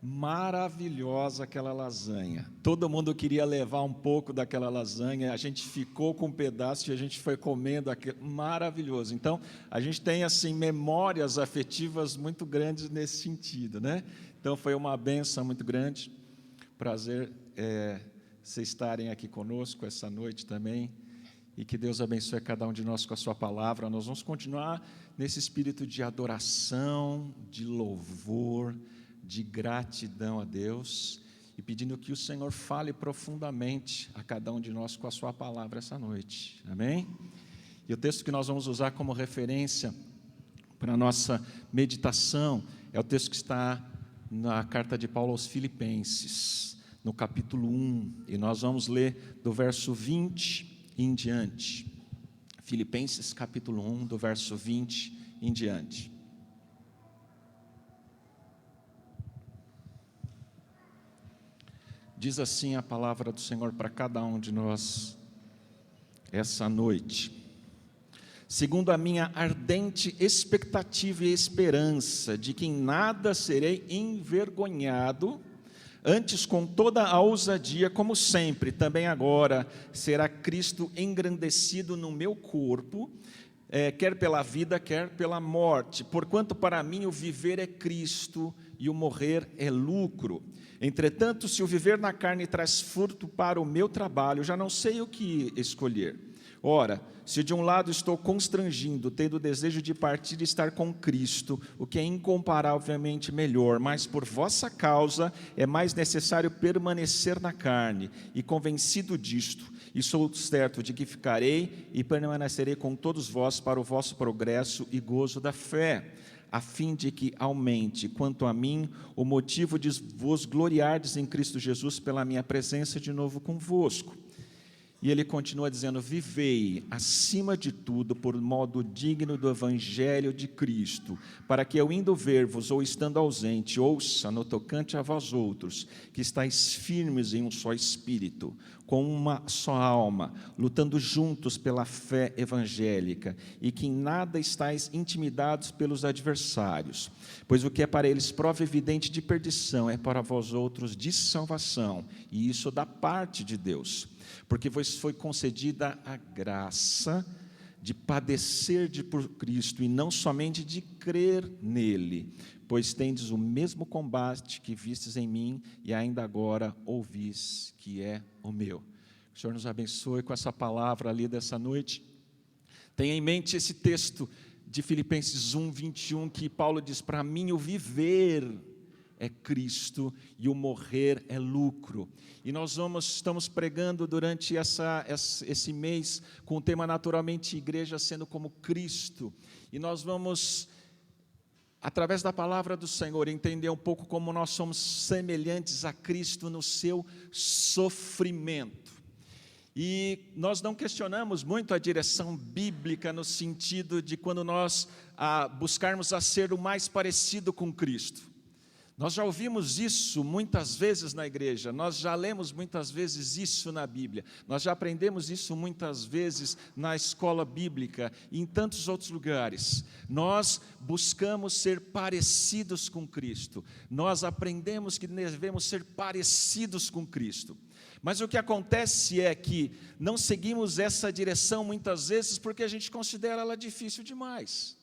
Maravilhosa aquela lasanha. Todo mundo queria levar um pouco daquela lasanha. A gente ficou com um pedaço e a gente foi comendo aquilo. Maravilhoso. Então, a gente tem assim memórias afetivas muito grandes nesse sentido, né? Então, foi uma bênção muito grande. Prazer vocês estarem aqui conosco essa noite também. E que Deus abençoe cada um de nós com a sua palavra. Nós vamos continuar nesse espírito de adoração, de louvor, de gratidão a Deus e pedindo que o Senhor fale profundamente a cada um de nós com a sua palavra essa noite, amém? E o texto que nós vamos usar como referência para a nossa meditação é o texto que está na carta de Paulo aos Filipenses, no capítulo 1, e nós vamos ler do verso 20 em diante. Filipenses capítulo 1, do verso 20 em diante. Diz assim a palavra do Senhor para cada um de nós essa noite. Segundo a minha ardente expectativa e esperança de que em nada serei envergonhado, antes com toda a ousadia, como sempre, também agora, será Cristo engrandecido no meu corpo, quer pela vida, quer pela morte. Porquanto para mim o viver é Cristo e o morrer é lucro. Entretanto, se o viver na carne traz fruto para o meu trabalho, já não sei o que escolher. Ora, se de um lado estou constrangindo, tendo o desejo de partir e estar com Cristo, o que é incomparavelmente melhor, mas por vossa causa é mais necessário permanecer na carne, e convencido disto, e sou certo de que ficarei e permanecerei com todos vós para o vosso progresso e gozo da fé, a fim de que aumente, quanto a mim, o motivo de vos gloriardes em Cristo Jesus pela minha presença de novo convosco. E ele continua dizendo, vivei, acima de tudo, por modo digno do Evangelho de Cristo, para que eu indo ver-vos, ou estando ausente, ouça no tocante a vós outros, que estáis firmes em um só espírito, com uma só alma, lutando juntos pela fé evangélica, e que em nada estáis intimidados pelos adversários, pois o que é para eles prova evidente de perdição, é para vós outros de salvação, e isso da parte de Deus, porque vos foi concedida a graça de padecer por Cristo, e não somente de crer nele, pois tendes o mesmo combate que vistes em mim, e ainda agora ouvis que é o meu. O Senhor nos abençoe com essa palavra ali dessa noite. Tenha em mente esse texto de Filipenses 1, 21, que Paulo diz, para mim o viver é Cristo e o morrer é lucro. E nós estamos pregando durante esse mês com o tema naturalmente igreja sendo como Cristo. E nós vamos, através da palavra do Senhor, entender um pouco como nós somos semelhantes a Cristo no seu sofrimento. E nós não questionamos muito a direção bíblica no sentido de quando nós buscarmos a ser o mais parecido com Cristo. Nós já ouvimos isso muitas vezes na igreja, nós já lemos muitas vezes isso na Bíblia, nós já aprendemos isso muitas vezes na escola bíblica e em tantos outros lugares. Nós buscamos ser parecidos com Cristo, nós aprendemos que devemos ser parecidos com Cristo. Mas o que acontece é que não seguimos essa direção muitas vezes porque a gente considera ela difícil demais.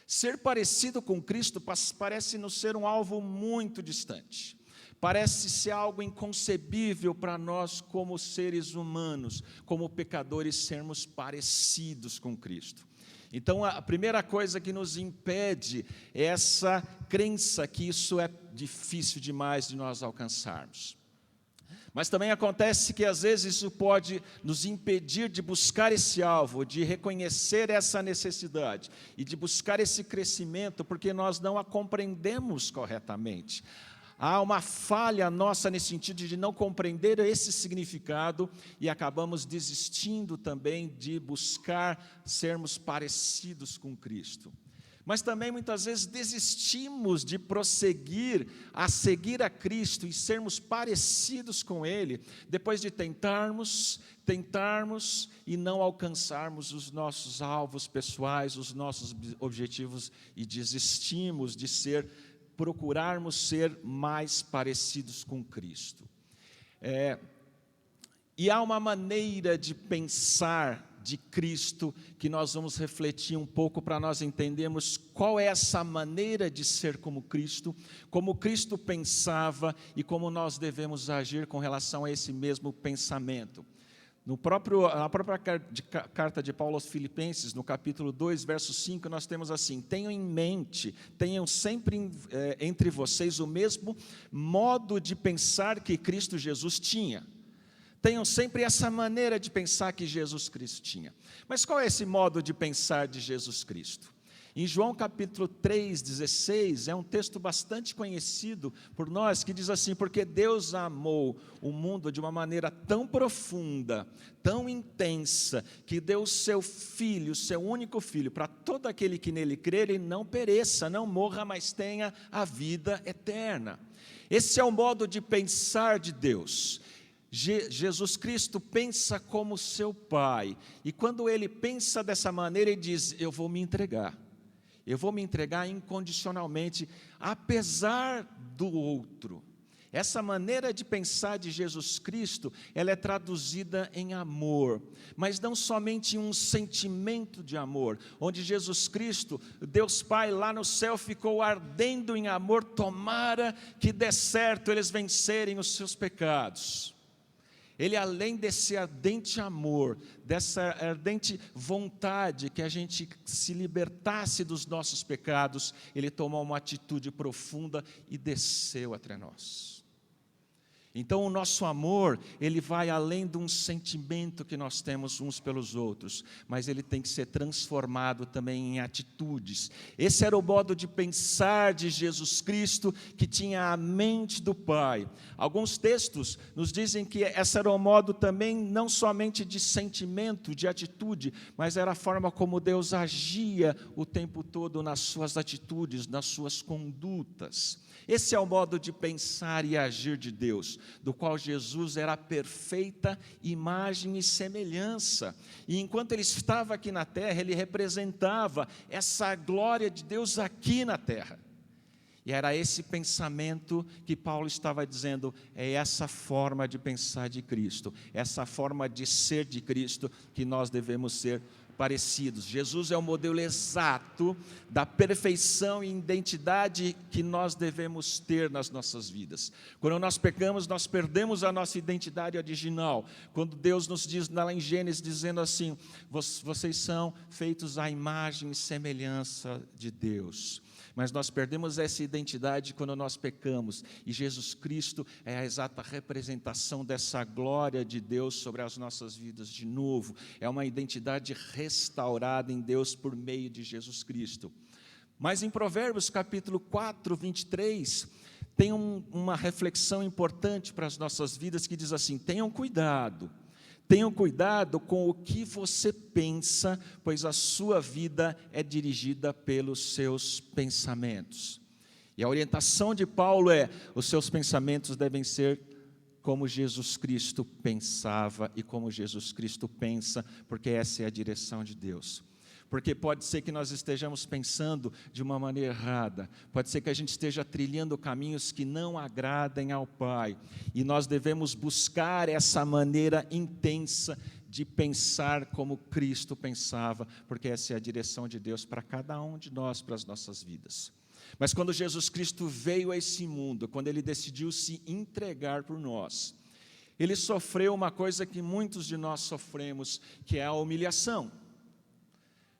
Ser parecido com Cristo parece nos ser um alvo muito distante. Parece ser algo inconcebível para nós como seres humanos, como pecadores, sermos parecidos com Cristo. Então, a primeira coisa que nos impede é essa crença que isso é difícil demais de nós alcançarmos. Mas também acontece que às vezes isso pode nos impedir de buscar esse alvo, de reconhecer essa necessidade e de buscar esse crescimento, porque nós não a compreendemos corretamente. Há uma falha nossa nesse sentido de não compreender esse significado e acabamos desistindo também de buscar sermos parecidos com Cristo. Mas também muitas vezes desistimos de prosseguir a seguir a Cristo e sermos parecidos com Ele, depois de tentarmos e não alcançarmos os nossos alvos pessoais, os nossos objetivos, e desistimos de procurarmos ser mais parecidos com Cristo. E há uma maneira de pensar de Cristo que nós vamos refletir um pouco para nós entendermos qual é essa maneira de ser como Cristo pensava e como nós devemos agir com relação a esse mesmo pensamento. Na própria carta de Paulo aos Filipenses, no capítulo 2, verso 5, nós temos assim: tenham em mente, tenham sempre entre vocês o mesmo modo de pensar que Cristo Jesus tinha. Tenham sempre essa maneira de pensar que Jesus Cristo tinha. Mas qual é esse modo de pensar de Jesus Cristo? Em João capítulo 3,16, é um texto bastante conhecido por nós, que diz assim: porque Deus amou o mundo de uma maneira tão profunda, tão intensa, que deu o seu Filho, o seu único Filho, para todo aquele que nele crer e não pereça, não morra, mas tenha a vida eterna. Esse é o modo de pensar de Deus. Jesus Cristo pensa como seu Pai, e quando Ele pensa dessa maneira, Ele diz: eu vou me entregar incondicionalmente, apesar do outro. Essa maneira de pensar de Jesus Cristo, ela é traduzida em amor, mas não somente em um sentimento de amor, onde Jesus Cristo, Deus Pai lá no céu, ficou ardendo em amor, tomara que dê certo eles vencerem os seus pecados. Ele, além desse ardente amor, dessa ardente vontade que a gente se libertasse dos nossos pecados, Ele tomou uma atitude profunda e desceu até nós. Então o nosso amor, ele vai além de um sentimento que nós temos uns pelos outros, mas ele tem que ser transformado também em atitudes. Esse era o modo de pensar de Jesus Cristo, que tinha a mente do Pai. Alguns textos nos dizem que esse era o modo também, não somente de sentimento, de atitude, mas era a forma como Deus agia o tempo todo nas suas atitudes, nas suas condutas. Esse é o modo de pensar e agir de Deus, do qual Jesus era a perfeita imagem e semelhança. E enquanto Ele estava aqui na terra, Ele representava essa glória de Deus aqui na terra. E era esse pensamento que Paulo estava dizendo, é essa forma de pensar de Cristo, essa forma de ser de Cristo que nós devemos ser parecidos. Jesus é o modelo exato da perfeição e identidade que nós devemos ter nas nossas vidas. Quando nós pecamos, nós perdemos a nossa identidade original. Quando Deus nos diz lá em Gênesis, dizendo assim: vocês são feitos à imagem e semelhança de Deus. Mas nós perdemos essa identidade quando nós pecamos, e Jesus Cristo é a exata representação dessa glória de Deus sobre as nossas vidas de novo. É uma identidade restaurada em Deus por meio de Jesus Cristo. Mas em Provérbios capítulo 4, 23, tem uma reflexão importante para as nossas vidas, que diz assim: tenham cuidado com o que você pensa, pois a sua vida é dirigida pelos seus pensamentos. E a orientação de Paulo é: os seus pensamentos devem ser como Jesus Cristo pensava e como Jesus Cristo pensa, porque essa é a direção de Deus. Porque pode ser que nós estejamos pensando de uma maneira errada, pode ser que a gente esteja trilhando caminhos que não agradem ao Pai, e nós devemos buscar essa maneira intensa de pensar como Cristo pensava, porque essa é a direção de Deus para cada um de nós, para as nossas vidas. Mas quando Jesus Cristo veio a esse mundo, quando Ele decidiu se entregar por nós, Ele sofreu uma coisa que muitos de nós sofremos, que é a humilhação.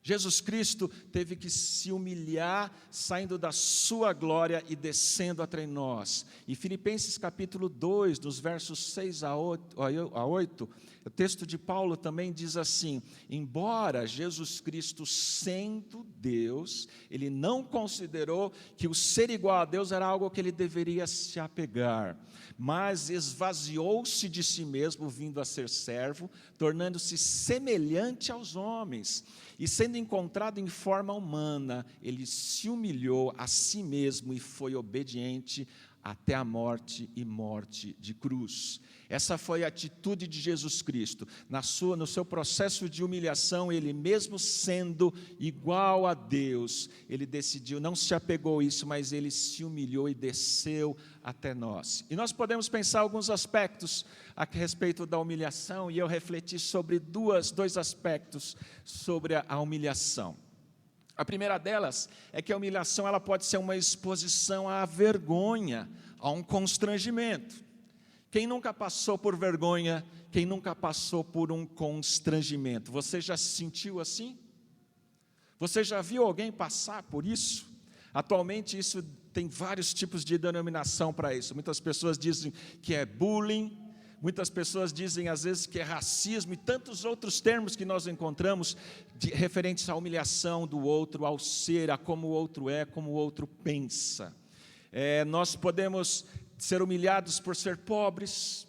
Jesus Cristo teve que se humilhar, saindo da sua glória e descendo até nós. E Filipenses capítulo 2, dos versos 6 a 8, o texto de Paulo também diz assim: embora Jesus Cristo, sendo Deus, ele não considerou que o ser igual a Deus era algo que ele deveria se apegar, mas esvaziou-se de si mesmo, vindo a ser servo, tornando-se semelhante aos homens, e sendo encontrado em forma humana, ele se humilhou a si mesmo e foi obediente até a morte e morte de cruz. Essa foi a atitude de Jesus Cristo. No seu processo de humilhação, ele mesmo sendo igual a Deus, ele decidiu, não se apegou a isso, mas ele se humilhou e desceu até nós. E nós podemos pensar alguns aspectos a respeito da humilhação, e eu refleti sobre dois aspectos sobre a humilhação. A primeira delas é que a humilhação ela pode ser uma exposição à vergonha, a um constrangimento. Quem nunca passou por vergonha, quem nunca passou por um constrangimento? Você já se sentiu assim? Você já viu alguém passar por isso? Atualmente isso tem vários tipos de denominação para isso. Muitas pessoas dizem que é bullying, muitas pessoas dizem às vezes que é racismo e tantos outros termos que nós encontramos referentes à humilhação do outro, ao ser, a como o outro é, como o outro pensa. Nós podemos ser humilhados por ser pobres,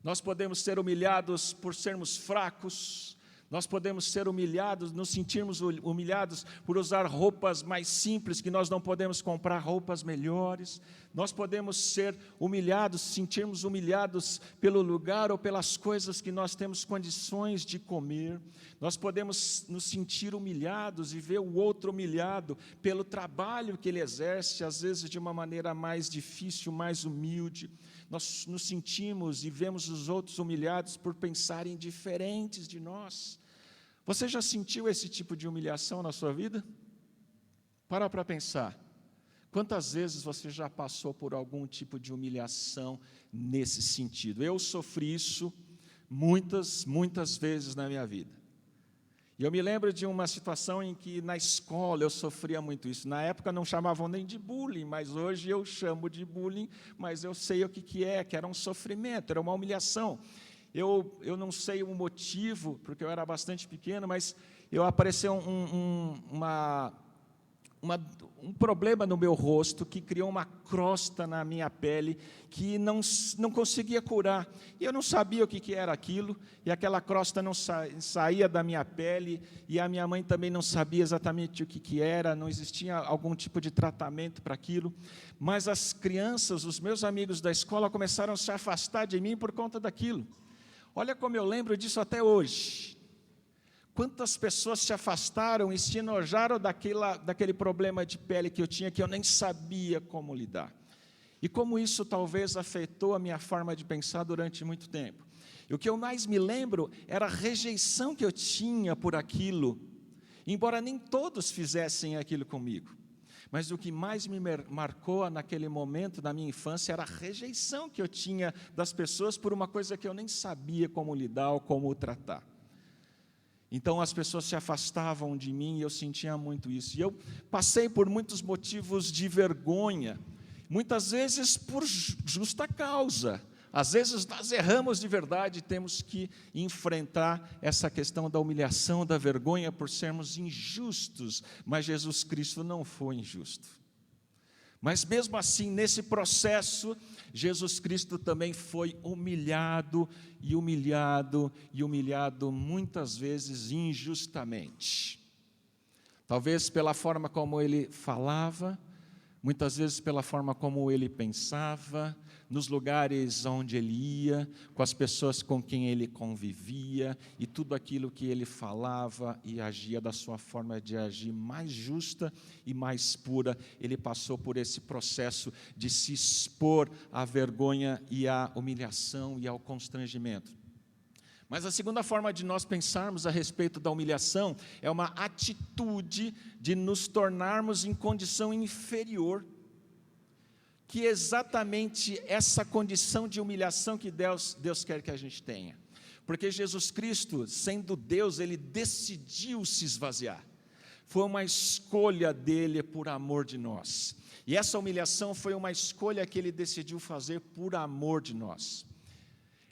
nós podemos ser humilhados por sermos fracos, nós podemos ser humilhados, nos sentirmos humilhados por usar roupas mais simples, que nós não podemos comprar roupas melhores. Nós podemos ser humilhados, sentirmos humilhados pelo lugar ou pelas coisas que nós temos condições de comer. Nós podemos nos sentir humilhados e ver o outro humilhado pelo trabalho que ele exerce, às vezes de uma maneira mais difícil, mais humilde. Nós nos sentimos e vemos os outros humilhados por pensarem diferentes de nós. Você já sentiu esse tipo de humilhação na sua vida? Para pensar. Quantas vezes você já passou por algum tipo de humilhação nesse sentido? Eu sofri isso muitas vezes na minha vida. E eu me lembro de uma situação em que na escola eu sofria muito isso. Na época não chamavam nem de bullying, mas hoje eu chamo de bullying, mas eu sei o que era um sofrimento, era uma humilhação. Eu não sei o motivo, porque eu era bastante pequeno, mas apareceu um problema no meu rosto que criou uma crosta na minha pele que não conseguia curar. E eu não sabia o que era aquilo, e aquela crosta não saía da minha pele, e a minha mãe também não sabia exatamente o que era, não existia algum tipo de tratamento para aquilo. Mas as crianças, os meus amigos da escola, começaram a se afastar de mim por conta daquilo. Olha como eu lembro disso até hoje. Quantas pessoas se afastaram e se enojaram daquele problema de pele que eu tinha, que eu nem sabia como lidar. E como isso talvez afetou a minha forma de pensar durante muito tempo. E o que eu mais me lembro era a rejeição que eu tinha por aquilo, embora nem todos fizessem aquilo comigo. Mas o que mais me marcou naquele momento da minha infância era a rejeição que eu tinha das pessoas por uma coisa que eu nem sabia como lidar ou como tratar. Então as pessoas se afastavam de mim e eu sentia muito isso. E eu passei por muitos motivos de vergonha, muitas vezes por justa causa. Às vezes nós erramos de verdade e temos que enfrentar essa questão da humilhação, da vergonha por sermos injustos, mas Jesus Cristo não foi injusto. Mas mesmo assim, nesse processo, Jesus Cristo também foi humilhado, e humilhado, e humilhado muitas vezes injustamente. Talvez pela forma como ele falava, muitas vezes pela forma como ele pensava, nos lugares onde ele ia, com as pessoas com quem ele convivia, e tudo aquilo que ele falava e agia da sua forma de agir mais justa e mais pura, ele passou por esse processo de se expor à vergonha e à humilhação e ao constrangimento. Mas a segunda forma de nós pensarmos a respeito da humilhação é uma atitude de nos tornarmos em condição inferior, que é exatamente essa condição de humilhação que Deus quer que a gente tenha. Porque Jesus Cristo, sendo Deus, Ele decidiu se esvaziar. foi uma escolha dele por amor de nós. E essa humilhação foi uma escolha que ele decidiu fazer por amor de nós.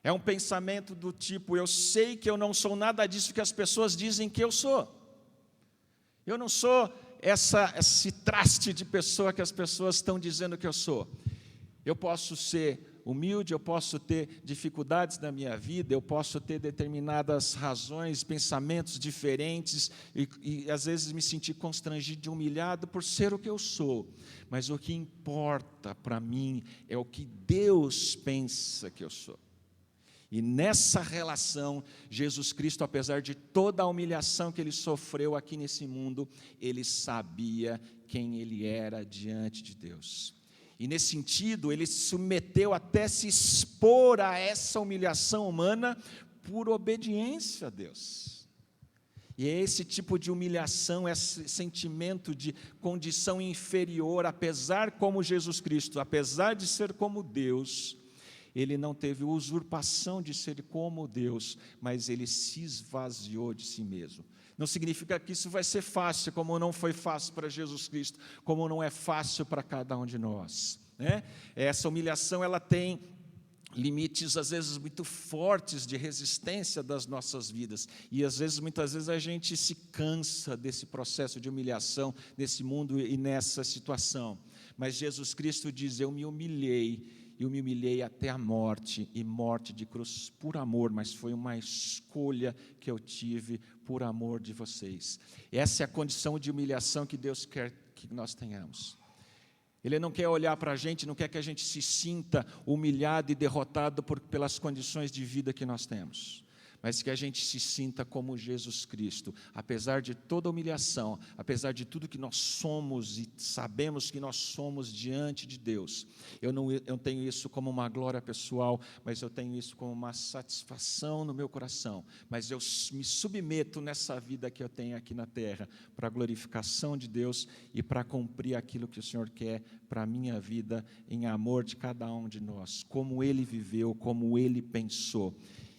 É um pensamento do tipo, eu sei que eu não sou nada disso que as pessoas dizem que eu sou. Eu não sou esse traste de pessoa que as pessoas estão dizendo que eu sou. Eu posso ser humilde, eu posso ter dificuldades na minha vida, eu posso ter determinadas razões, pensamentos diferentes e às vezes me sentir constrangido e humilhado por ser o que eu sou. Mas o que importa para mim é o que Deus pensa que eu sou. E nessa relação, Jesus Cristo, apesar de toda a humilhação que Ele sofreu aqui nesse mundo, Ele sabia quem Ele era diante de Deus. E nesse sentido, Ele se submeteu até se expor a essa humilhação humana por obediência a Deus. E é esse tipo de humilhação, esse sentimento de condição inferior, apesar como Jesus Cristo, apesar de ser como Deus, Ele não teve usurpação de ser como Deus, mas Ele se esvaziou de si mesmo. Não significa que isso vai ser fácil, como não foi fácil para Jesus Cristo, como não é fácil para cada um de nós, né? Essa humilhação, ela tem limites, às vezes, muito fortes de resistência das nossas vidas. E, às vezes, muitas vezes, a gente se cansa desse processo de humilhação, nesse mundo e nessa situação. Mas Jesus Cristo diz, eu me humilhei até a morte, e morte de cruz por amor, mas foi uma escolha que eu tive por amor de vocês. Essa é a condição de humilhação que Deus quer que nós tenhamos. Ele não quer olhar para a gente, não quer que a gente se sinta humilhado e derrotado pelas condições de vida que nós temos, mas que a gente se sinta como Jesus Cristo, apesar de toda a humilhação, apesar de tudo que nós somos e sabemos que nós somos diante de Deus. Eu tenho isso como uma glória pessoal, mas eu tenho isso como uma satisfação no meu coração. Mas eu me submeto nessa vida que eu tenho aqui na terra, para a glorificação de Deus e para cumprir aquilo que o Senhor quer para a minha vida, em amor de cada um de nós, como Ele viveu, como Ele pensou.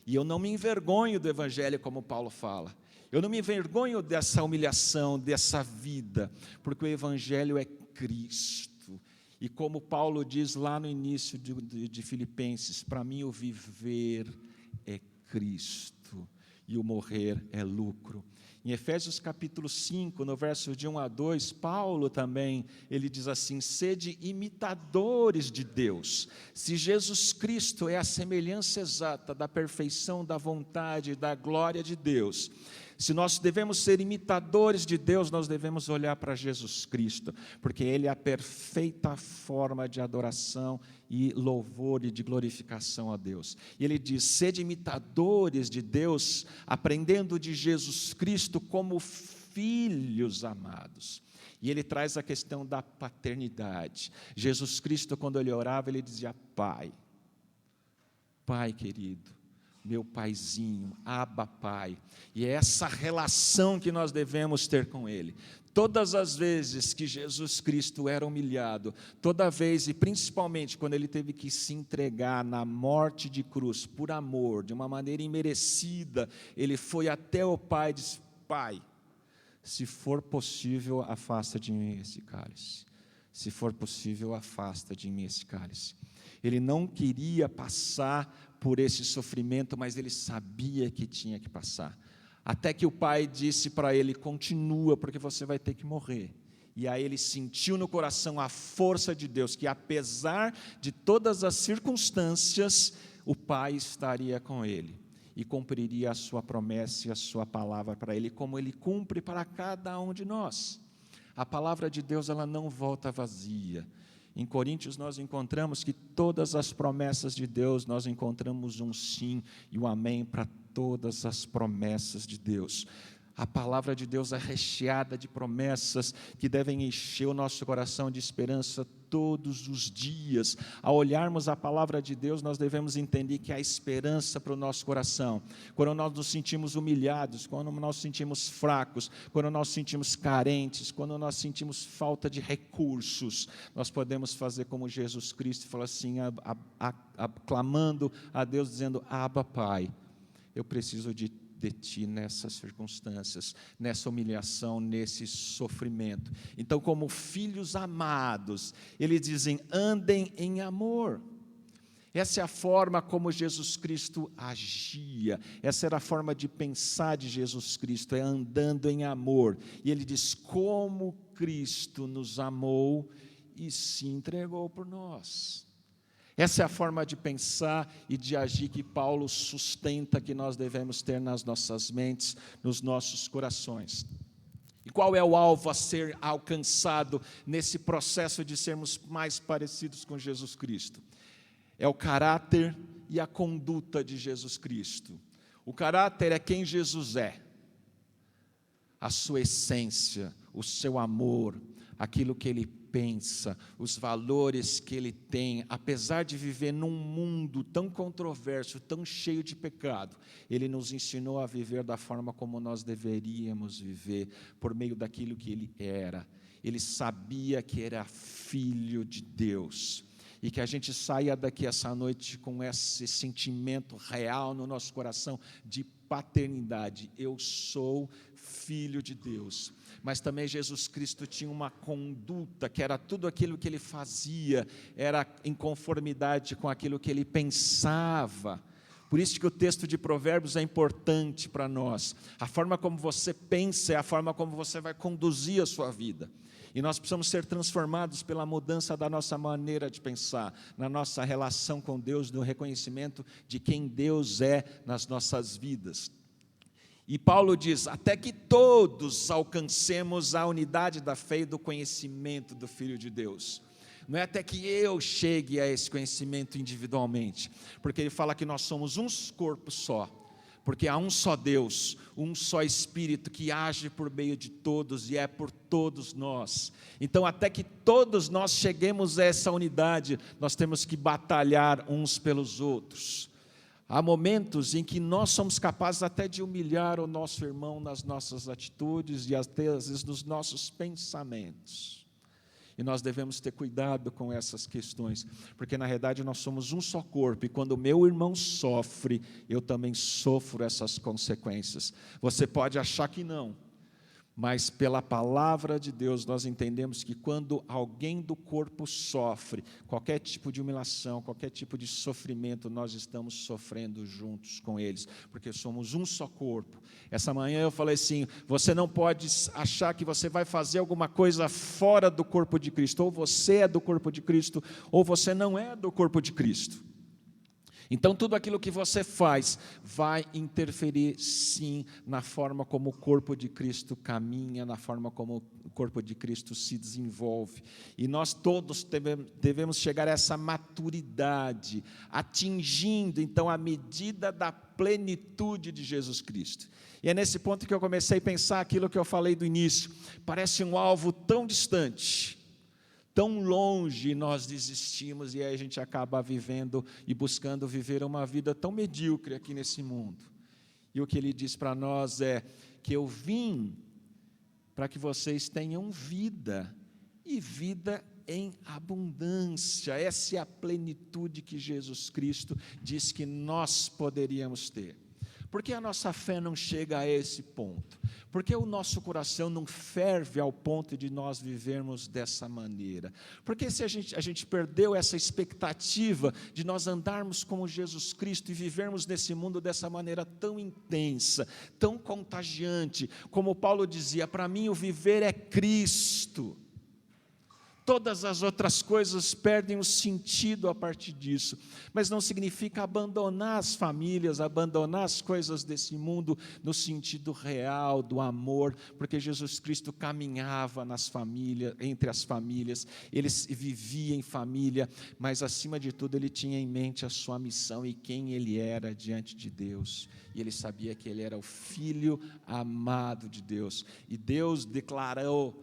E eu não me envergonho do Evangelho, como Paulo fala. Eu não me envergonho dessa humilhação, dessa vida, porque o Evangelho é Cristo. E como Paulo diz lá no início de Filipenses, para mim o viver é Cristo e o morrer é lucro. Em Efésios capítulo 5, no verso de 1 a 2, Paulo também, ele diz assim, sede imitadores de Deus. Se Jesus Cristo é a semelhança exata da perfeição, da vontade, da glória de Deus, se nós devemos ser imitadores de Deus, nós devemos olhar para Jesus Cristo, porque Ele é a perfeita forma de adoração e louvor e de glorificação a Deus. E Ele diz, sede imitadores de Deus, aprendendo de Jesus Cristo como filhos amados. E Ele traz a questão da paternidade. Jesus Cristo, quando Ele orava, Ele dizia, Pai, Pai querido, meu paizinho, Abba Pai. E é essa relação que nós devemos ter com Ele. Todas as vezes que Jesus Cristo era humilhado, toda vez e principalmente quando Ele teve que se entregar na morte de cruz, por amor, de uma maneira imerecida, Ele foi até o Pai e disse, Pai, se for possível, afasta de mim esse cálice. Se for possível, afasta de mim esse cálice. Ele não queria passar por esse sofrimento, mas ele sabia que tinha que passar. Até que o pai disse para ele, continua, porque você vai ter que morrer. E aí ele sentiu no coração a força de Deus, que apesar de todas as circunstâncias, o pai estaria com ele. E cumpriria a sua promessa e a sua palavra para ele, como ele cumpre para cada um de nós. A palavra de Deus, ela não volta vazia. Em Coríntios nós encontramos que todas as promessas de Deus, nós encontramos um sim e um amém para todas as promessas de Deus. A palavra de Deus é recheada de promessas que devem encher o nosso coração de esperança todos os dias. Ao olharmos a palavra de Deus, nós devemos entender que há esperança para o nosso coração. Quando nós nos sentimos humilhados, quando nós nos sentimos fracos, quando nós nos sentimos carentes, quando nós sentimos falta de recursos, nós podemos fazer como Jesus Cristo e falar assim, clamando a Deus, dizendo, Abba Pai, eu preciso de de ti nessas circunstâncias, nessa humilhação, nesse sofrimento. Então, como filhos amados, eles dizem: andem em amor. Essa é a forma como Jesus Cristo agia, essa era a forma de pensar de Jesus Cristo, é andando em amor. E ele diz: como Cristo nos amou e se entregou por nós. Essa é a forma de pensar e de agir que Paulo sustenta que nós devemos ter nas nossas mentes, nos nossos corações. E qual é o alvo a ser alcançado nesse processo de sermos mais parecidos com Jesus Cristo? É o caráter e a conduta de Jesus Cristo. O caráter é quem Jesus é, a sua essência, o seu amor, aquilo que ele pensa, os valores que ele tem. Apesar de viver num mundo tão controverso, tão cheio de pecado, ele nos ensinou a viver da forma como nós deveríamos viver, por meio daquilo que ele era. Ele sabia que era filho de Deus. E que a gente saia daqui essa noite com esse sentimento real no nosso coração de paternidade. Eu sou filho de Deus. Mas também Jesus Cristo tinha uma conduta que era tudo aquilo que ele fazia, era em conformidade com aquilo que ele pensava. Por isso que o texto de Provérbios é importante para nós. A forma como você pensa é a forma como você vai conduzir a sua vida. E nós precisamos ser transformados pela mudança da nossa maneira de pensar, na nossa relação com Deus, no reconhecimento de quem Deus é nas nossas vidas. E Paulo diz: até que todos alcancemos a unidade da fé e do conhecimento do Filho de Deus. Não é até que eu chegue a esse conhecimento individualmente, porque ele fala que nós somos um corpo só. Porque há um só Deus, um só Espírito que age por meio de todos e é por todos nós. Então, até que todos nós cheguemos a essa unidade, nós temos que batalhar uns pelos outros. Há momentos em que nós somos capazes até de humilhar o nosso irmão nas nossas atitudes e até às vezes nos nossos pensamentos. E nós devemos ter cuidado com essas questões, porque na realidade nós somos um só corpo, e quando o meu irmão sofre, eu também sofro essas consequências. Você pode achar que não, mas pela palavra de Deus nós entendemos que quando alguém do corpo sofre, qualquer tipo de humilhação, qualquer tipo de sofrimento, nós estamos sofrendo juntos com eles, porque somos um só corpo. Essa manhã eu falei assim: você não pode achar que você vai fazer alguma coisa fora do corpo de Cristo, ou você é do corpo de Cristo, ou você não é do corpo de Cristo. Então, tudo aquilo que você faz vai interferir, sim, na forma como o corpo de Cristo caminha, na forma como o corpo de Cristo se desenvolve. E nós todos devemos chegar a essa maturidade, atingindo, então, a medida da plenitude de Jesus Cristo. E é nesse ponto que eu comecei a pensar aquilo que eu falei do início. Parece um alvo tão distante, tão longe, nós desistimos e aí a gente acaba vivendo e buscando viver uma vida tão medíocre aqui nesse mundo. E o que ele diz para nós é que eu vim para que vocês tenham vida, e vida em abundância. Essa é a plenitude que Jesus Cristo diz que nós poderíamos ter. Por que a nossa fé não chega a esse ponto? Porque o nosso coração não ferve ao ponto de nós vivermos dessa maneira. Porque se a gente perdeu essa expectativa de nós andarmos como Jesus Cristo e vivermos nesse mundo dessa maneira tão intensa, tão contagiante, como Paulo dizia: para mim o viver é Cristo. Todas as outras coisas perdem o sentido a partir disso, mas não significa abandonar as famílias, abandonar as coisas desse mundo no sentido real do amor, porque Jesus Cristo caminhava nas famílias, entre as famílias, ele vivia em família, mas acima de tudo ele tinha em mente a sua missão e quem ele era diante de Deus, e ele sabia que ele era o Filho amado de Deus, e Deus declarou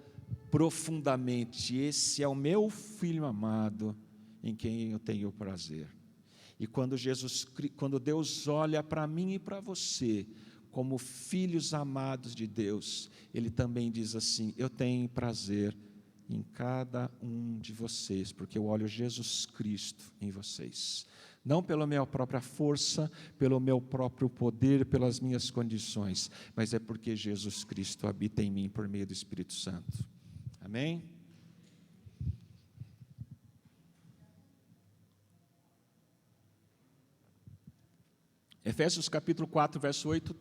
profundamente: esse é o meu Filho amado, em quem eu tenho prazer. E quando Deus olha para mim e para você, como filhos amados de Deus, Ele também diz assim: eu tenho prazer em cada um de vocês, porque eu olho Jesus Cristo em vocês. Não pela minha própria força, pelo meu próprio poder, pelas minhas condições, mas é porque Jesus Cristo habita em mim por meio do Espírito Santo. Amém? Efésios capítulo 4, verso 8,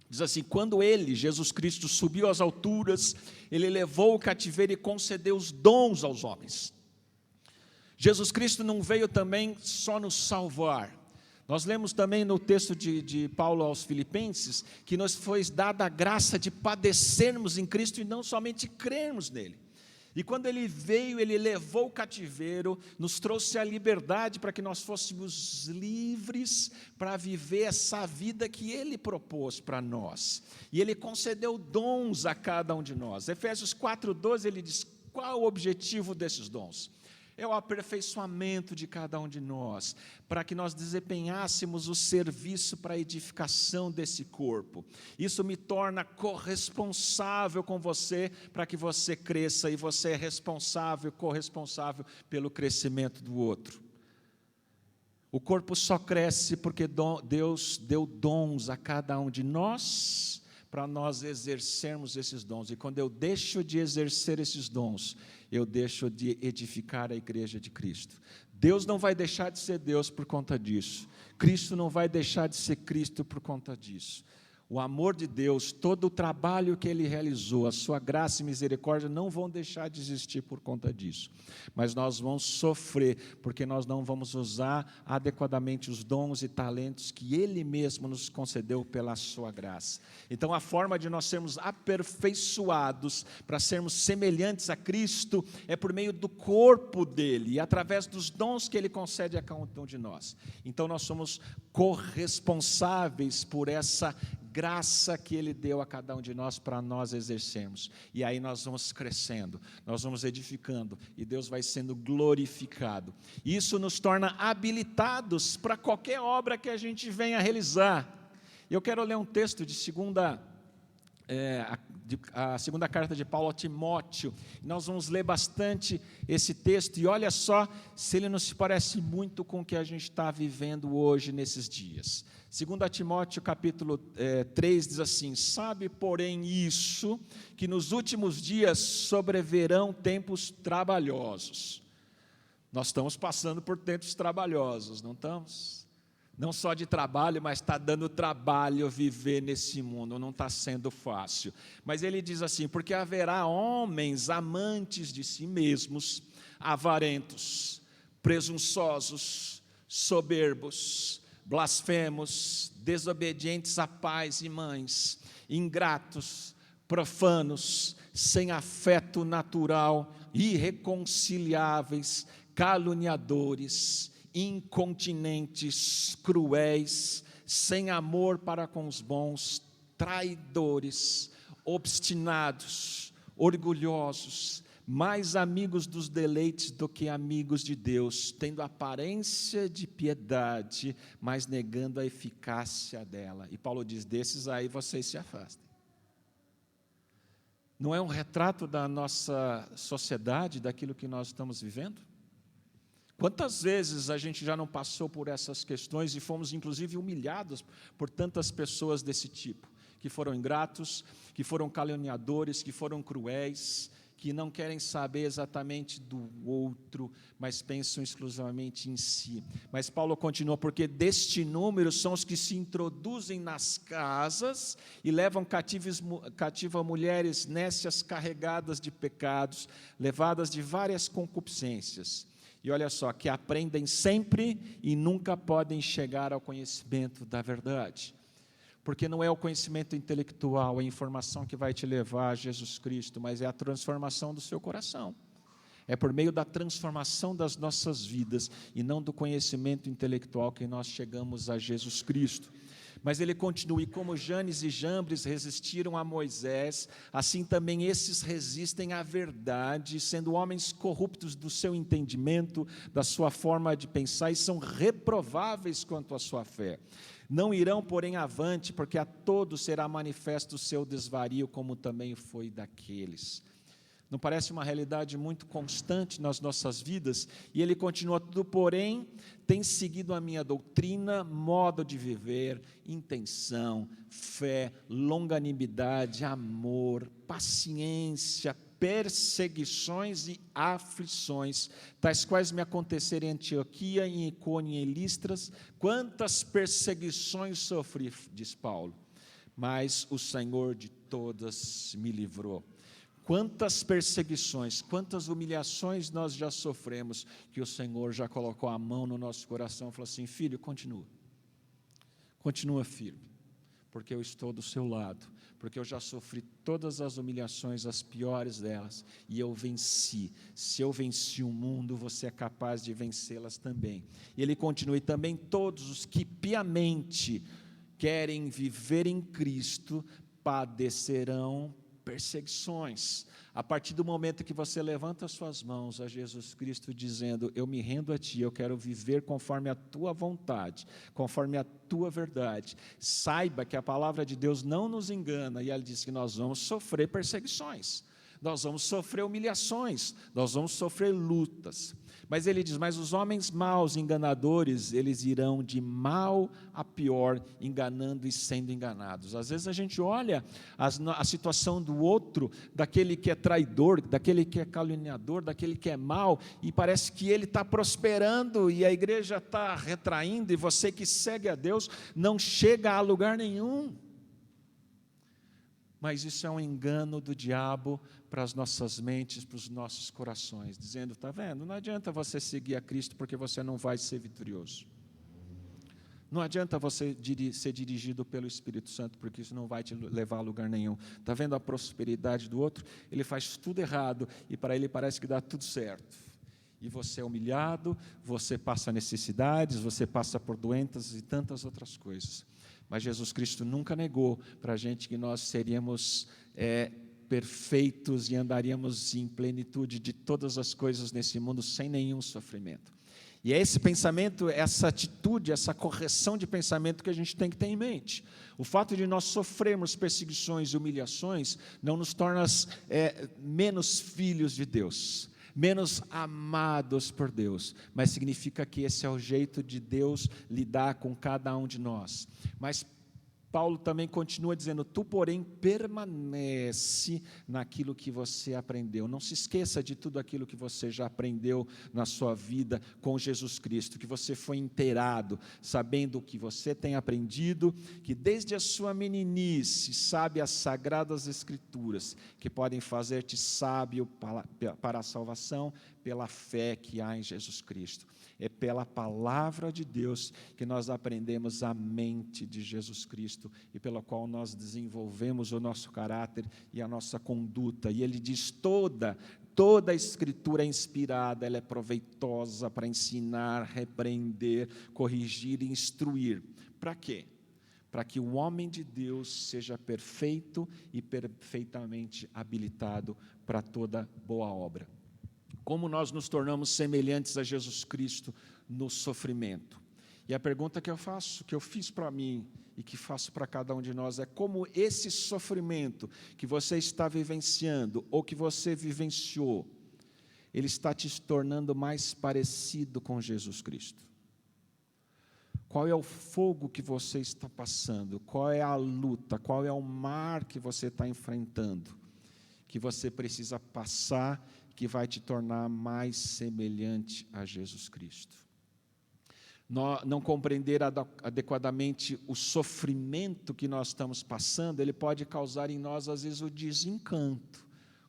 diz assim: quando ele, Jesus Cristo, subiu às alturas, ele levou o cativeiro e concedeu os dons aos homens. Jesus Cristo não veio também só nos salvar. Nós lemos também no texto de Paulo aos Filipenses, que nos foi dada a graça de padecermos em Cristo e não somente crermos nele. E quando ele veio, ele levou o cativeiro, nos trouxe a liberdade para que nós fôssemos livres para viver essa vida que ele propôs para nós. E ele concedeu dons a cada um de nós. Efésios 4:12, ele diz: qual o objetivo desses dons? É o aperfeiçoamento de cada um de nós, para que nós desempenhássemos o serviço para a edificação desse corpo. Isso me torna corresponsável com você, para que você cresça, e você é responsável, corresponsável pelo crescimento do outro. O corpo só cresce porque Deus deu dons a cada um de nós, para nós exercermos esses dons. E quando eu deixo de exercer esses dons, eu deixo de edificar a igreja de Cristo. Deus não vai deixar de ser Deus por conta disso. Cristo não vai deixar de ser Cristo por conta disso. O amor de Deus, todo o trabalho que Ele realizou, a sua graça e misericórdia não vão deixar de existir por conta disso. Mas nós vamos sofrer, porque nós não vamos usar adequadamente os dons e talentos que Ele mesmo nos concedeu pela sua graça. Então, a forma de nós sermos aperfeiçoados, para sermos semelhantes a Cristo, é por meio do corpo dEle, e através dos dons que Ele concede a cada um de nós. Então, nós somos corresponsáveis por essa graça que Ele deu a cada um de nós para nós exercermos. E aí nós vamos crescendo, nós vamos edificando, e Deus vai sendo glorificado. Isso nos torna habilitados para qualquer obra que a gente venha a realizar. Eu quero ler um texto de a segunda carta de Paulo a Timóteo. Nós vamos ler bastante esse texto, e olha só se ele não se parece muito com o que a gente está vivendo hoje nesses dias. 2 Timóteo capítulo 3 diz assim: sabe, porém, isso, que nos últimos dias sobreverão tempos trabalhosos. Nós estamos passando por tempos trabalhosos, não estamos? Não só de trabalho, mas está dando trabalho viver nesse mundo, não está sendo fácil. Mas ele diz assim: porque haverá homens amantes de si mesmos, avarentos, presunçosos, soberbos, blasfemos, desobedientes a pais e mães, ingratos, profanos, sem afeto natural, irreconciliáveis, caluniadores, incontinentes, cruéis, sem amor para com os bons, traidores, obstinados, orgulhosos, mais amigos dos deleites do que amigos de Deus, tendo aparência de piedade, mas negando a eficácia dela. E Paulo diz: desses aí vocês se afastem. Não é um retrato da nossa sociedade, daquilo que nós estamos vivendo? Quantas vezes a gente já não passou por essas questões e fomos inclusive humilhados por tantas pessoas desse tipo, que foram ingratos, que foram caluniadores, que foram cruéis, que não querem saber exatamente do outro, mas pensam exclusivamente em si. Mas Paulo continua: porque deste número são os que se introduzem nas casas e levam cativa mulheres nécias carregadas de pecados, levadas de várias concupiscências. E olha só, que aprendem sempre e nunca podem chegar ao conhecimento da verdade. Porque não é o conhecimento intelectual, a informação que vai te levar a Jesus Cristo, mas é a transformação do seu coração. É por meio da transformação das nossas vidas e não do conhecimento intelectual que nós chegamos a Jesus Cristo. Mas ele continua: e como Janes e Jambres resistiram a Moisés, assim também esses resistem à verdade, sendo homens corruptos do seu entendimento, da sua forma de pensar, e são reprováveis quanto à sua fé. Não irão, porém, avante, porque a todos será manifesto o seu desvario, como também foi daqueles. Não parece uma realidade muito constante nas nossas vidas? E ele continua: tudo, porém, tem seguido a minha doutrina, modo de viver, intenção, fé, longanimidade, amor, paciência, perseguições e aflições, tais quais me aconteceram em Antioquia, em Icônio e em Listras. Quantas perseguições sofri, diz Paulo, mas o Senhor de todas me livrou. Quantas perseguições, quantas humilhações nós já sofremos, que o Senhor já colocou a mão no nosso coração e falou assim: filho, continua firme, porque eu estou do seu lado, porque eu já sofri todas as humilhações, as piores delas, e eu venci. Se eu venci o mundo, você é capaz de vencê-las também. E ele continua: e também todos os que piamente querem viver em Cristo padecerão perseguições. A partir do momento que você levanta as suas mãos a Jesus Cristo dizendo: eu me rendo a Ti, eu quero viver conforme a Tua vontade, conforme a Tua verdade, saiba que a palavra de Deus não nos engana, e ela diz que nós vamos sofrer perseguições, nós vamos sofrer humilhações, nós vamos sofrer lutas. Mas ele diz: mas os homens maus, enganadores, eles irão de mal a pior, enganando e sendo enganados. Às vezes a gente olha a situação do outro, daquele que é traidor, daquele que é caluniador, daquele que é mau, e parece que ele está prosperando e a igreja está retraindo, e você que segue a Deus não chega a lugar nenhum. Mas isso é um engano do diabo para as nossas mentes, para os nossos corações, dizendo: está vendo, não adianta você seguir a Cristo, porque você não vai ser vitorioso. Não adianta você ser dirigido pelo Espírito Santo, porque isso não vai te levar a lugar nenhum. Está vendo a prosperidade do outro? Ele faz tudo errado, e para ele parece que dá tudo certo. E você é humilhado, você passa necessidades, você passa por doenças e tantas outras coisas. Mas Jesus Cristo nunca negou para a gente que nós seríamos perfeitos e andaríamos em plenitude de todas as coisas nesse mundo sem nenhum sofrimento. E é esse pensamento, essa atitude, essa correção de pensamento que a gente tem que ter em mente. O fato de nós sofrermos perseguições e humilhações não nos torna menos filhos de Deus, menos amados por Deus, mas significa que esse é o jeito de Deus lidar com cada um de nós. Mas Paulo também continua dizendo: tu, porém, permanece naquilo que você aprendeu. Não se esqueça de tudo aquilo que você já aprendeu na sua vida com Jesus Cristo, que você foi inteirado, sabendo o que você tem aprendido, que desde a sua meninice sabe as sagradas Escrituras, que podem fazer-te sábio para a salvação pela fé que há em Jesus Cristo. É pela palavra de Deus que nós aprendemos a mente de Jesus Cristo e pela qual nós desenvolvemos o nosso caráter e a nossa conduta. E ele diz: toda a Escritura é inspirada, ela é proveitosa para ensinar, repreender, corrigir e instruir. Para quê? Para que o homem de Deus seja perfeito e perfeitamente habilitado para toda boa obra. Como nós nos tornamos semelhantes a Jesus Cristo no sofrimento? E a pergunta que eu fiz para mim e que faço para cada um de nós é: como esse sofrimento que você está vivenciando ou que você vivenciou, ele está te tornando mais parecido com Jesus Cristo? Qual é o fogo que você está passando? Qual é a luta? Qual é o mar que você está enfrentando? Que você precisa passar, que vai te tornar mais semelhante a Jesus Cristo. Não compreender adequadamente o sofrimento que nós estamos passando, ele pode causar em nós, às vezes, o desencanto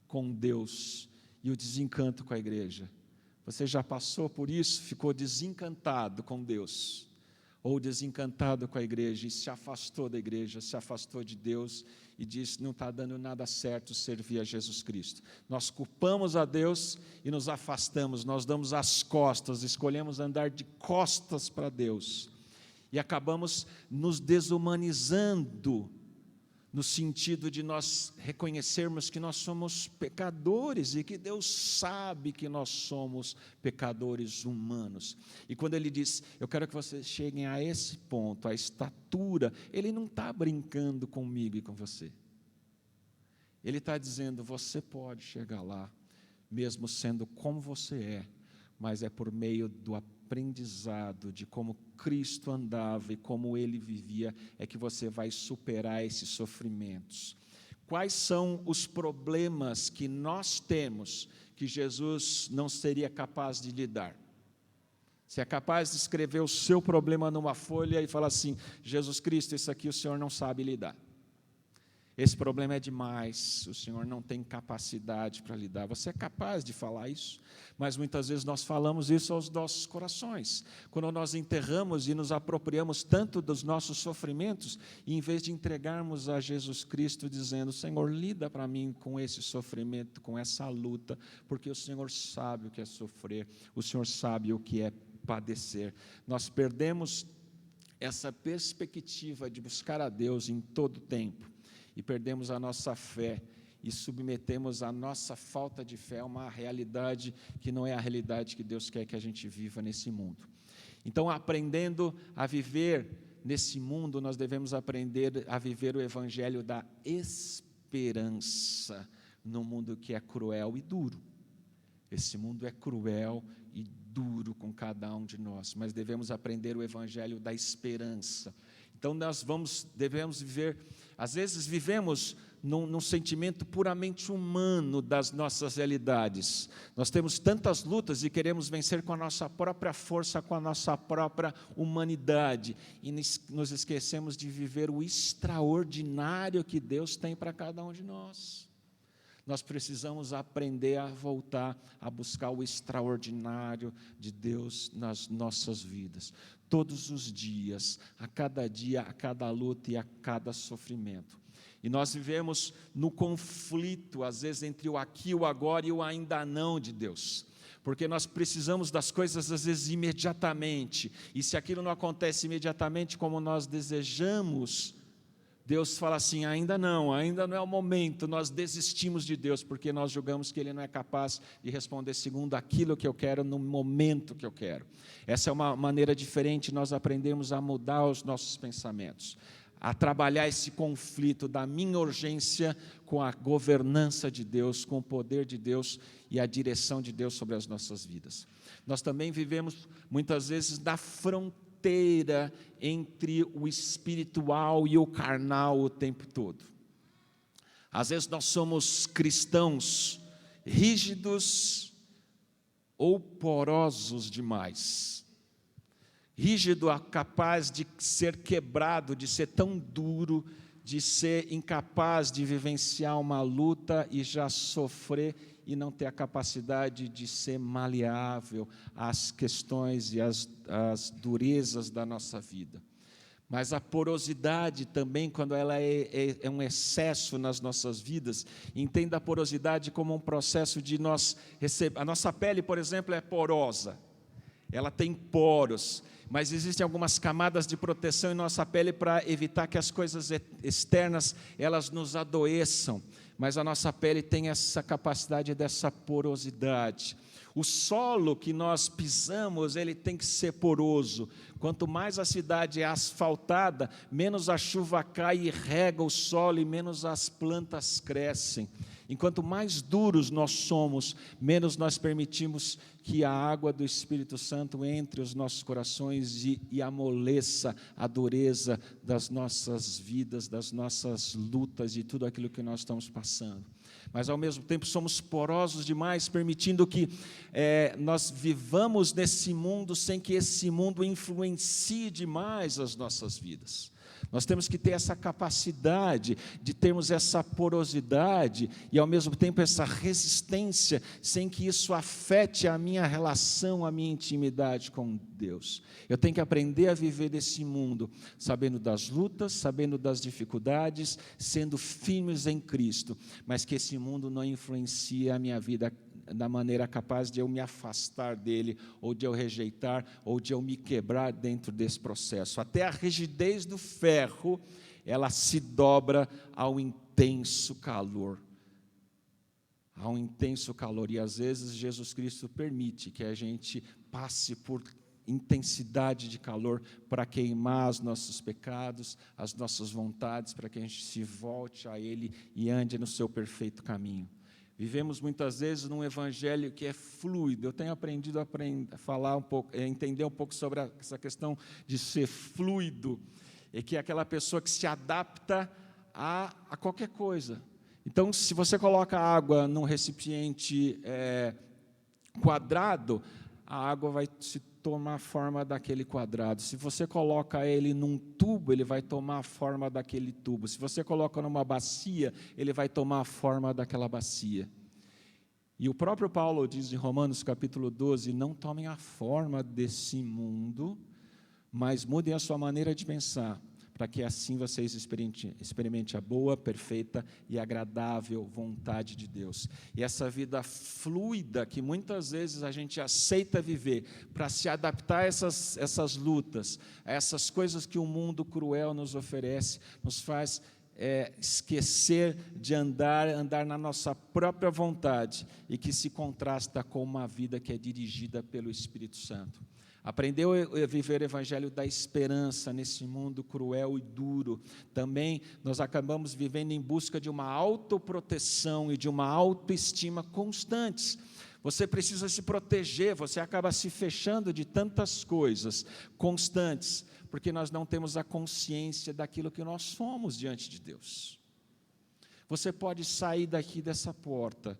com Deus e o desencanto com a igreja. Você já passou por isso? Ficou desencantado com Deus, ou desencantado com a igreja, e se afastou da igreja, se afastou de Deus, e disse: não está dando nada certo servir a Jesus Cristo. Nós culpamos a Deus e nos afastamos, nós damos as costas, escolhemos andar de costas para Deus, e acabamos nos desumanizando, no sentido de nós reconhecermos que nós somos pecadores e que Deus sabe que nós somos pecadores humanos. E quando Ele diz: eu quero que vocês cheguem a esse ponto, a estatura, Ele não está brincando comigo e com você. Ele está dizendo, você pode chegar lá, mesmo sendo como você é, mas é por meio do aprendizado de como Cristo andava e como Ele vivia, é que você vai superar esses sofrimentos. Quais são os problemas que nós temos que Jesus não seria capaz de lidar? Você é capaz de escrever o seu problema numa folha e falar assim, Jesus Cristo, isso aqui o Senhor não sabe lidar. Esse problema é demais, o Senhor não tem capacidade para lidar. Você é capaz de falar isso, mas muitas vezes nós falamos isso aos nossos corações. Quando nós enterramos e nos apropriamos tanto dos nossos sofrimentos, e em vez de entregarmos a Jesus Cristo dizendo, Senhor, lida para mim com esse sofrimento, com essa luta, porque o Senhor sabe o que é sofrer, o Senhor sabe o que é padecer. Nós perdemos essa perspectiva de buscar a Deus em todo tempo, e perdemos a nossa fé, e submetemos a nossa falta de fé a uma realidade que não é a realidade que Deus quer que a gente viva nesse mundo. Então, aprendendo a viver nesse mundo, nós devemos aprender a viver o evangelho da esperança, num mundo que é cruel e duro. Esse mundo é cruel e duro com cada um de nós, mas devemos aprender o evangelho da esperança. Então, nós devemos viver, às vezes vivemos num sentimento puramente humano das nossas realidades. Nós temos tantas lutas e queremos vencer com a nossa própria força, com a nossa própria humanidade, e nos esquecemos de viver o extraordinário que Deus tem para cada um de nós. Nós precisamos aprender a voltar a buscar o extraordinário de Deus nas nossas vidas, todos os dias, a cada luta e a cada sofrimento. E nós vivemos no conflito, às vezes, entre o aqui, o agora e o ainda não de Deus. Porque nós precisamos das coisas, às vezes, imediatamente. E se aquilo não acontece imediatamente como nós desejamos, Deus fala assim, ainda não é o momento, nós desistimos de Deus, porque nós julgamos que Ele não é capaz de responder segundo aquilo que eu quero, no momento que eu quero. Essa é uma maneira diferente, nós aprendemos a mudar os nossos pensamentos, a trabalhar esse conflito da minha urgência com a governança de Deus, com o poder de Deus e a direção de Deus sobre as nossas vidas. Nós também vivemos, muitas vezes, na fronteira entre o espiritual e o carnal o tempo todo. Às vezes nós somos cristãos rígidos ou porosos demais. Rígido, capaz de ser quebrado, de ser tão duro, de ser incapaz de vivenciar uma luta e já sofrer e não ter a capacidade de ser maleável às questões e às durezas da nossa vida. Mas a porosidade também, quando ela é um excesso nas nossas vidas, entenda a porosidade como um processo de nós receber. A nossa pele, por exemplo, é porosa, ela tem poros, mas existem algumas camadas de proteção em nossa pele para evitar que as coisas externas elas nos adoeçam. Mas a nossa pele tem essa capacidade dessa porosidade. O solo que nós pisamos, ele tem que ser poroso. Quanto mais a cidade é asfaltada, menos a chuva cai e rega o solo e menos as plantas crescem. Enquanto mais duros nós somos, menos nós permitimos que a água do Espírito Santo entre os nossos corações e amoleça a dureza das nossas vidas, das nossas lutas e tudo aquilo que nós estamos passando. Mas, ao mesmo tempo, somos porosos demais, permitindo que nós vivamos nesse mundo sem que esse mundo influencie demais as nossas vidas. Nós temos que ter essa capacidade de termos essa porosidade e, ao mesmo tempo, essa resistência, sem que isso afete a minha relação, a minha intimidade com Deus. Eu tenho que aprender a viver nesse mundo, sabendo das lutas, sabendo das dificuldades, sendo firmes em Cristo, mas que esse mundo não influencie a minha vida da maneira capaz de eu me afastar dele, ou de eu rejeitar, ou de eu me quebrar dentro desse processo. Até a rigidez do ferro, ela se dobra ao intenso calor. Ao intenso calor. E às vezes Jesus Cristo permite que a gente passe por intensidade de calor para queimar os nossos pecados, as nossas vontades, para que a gente se volte a Ele e ande no seu perfeito caminho. Vivemos muitas vezes num evangelho que é fluido. Eu tenho aprendido a falar um pouco, entender um pouco sobre essa questão de ser fluido, e que é aquela pessoa que se adapta a qualquer coisa. Então, se você coloca água num recipiente quadrado, a água vai se tomar a forma daquele quadrado. Se você coloca ele num tubo, ele vai tomar a forma daquele tubo. Se você coloca numa bacia, ele vai tomar a forma daquela bacia. E o próprio Paulo diz em Romanos capítulo 12, não tomem a forma desse mundo, mas mudem a sua maneira de pensar, para que assim vocês experimentem a boa, perfeita e agradável vontade de Deus. E essa vida fluida que muitas vezes a gente aceita viver para se adaptar a essas lutas, a essas coisas que o mundo cruel nos oferece, nos faz esquecer de andar na nossa própria vontade e que se contrasta com uma vida que é dirigida pelo Espírito Santo. Aprendeu a viver o evangelho da esperança nesse mundo cruel e duro. Também nós acabamos vivendo em busca de uma autoproteção e de uma autoestima constantes. Você precisa se proteger, você acaba se fechando de tantas coisas constantes, porque nós não temos a consciência daquilo que nós somos diante de Deus. Você pode sair daqui dessa porta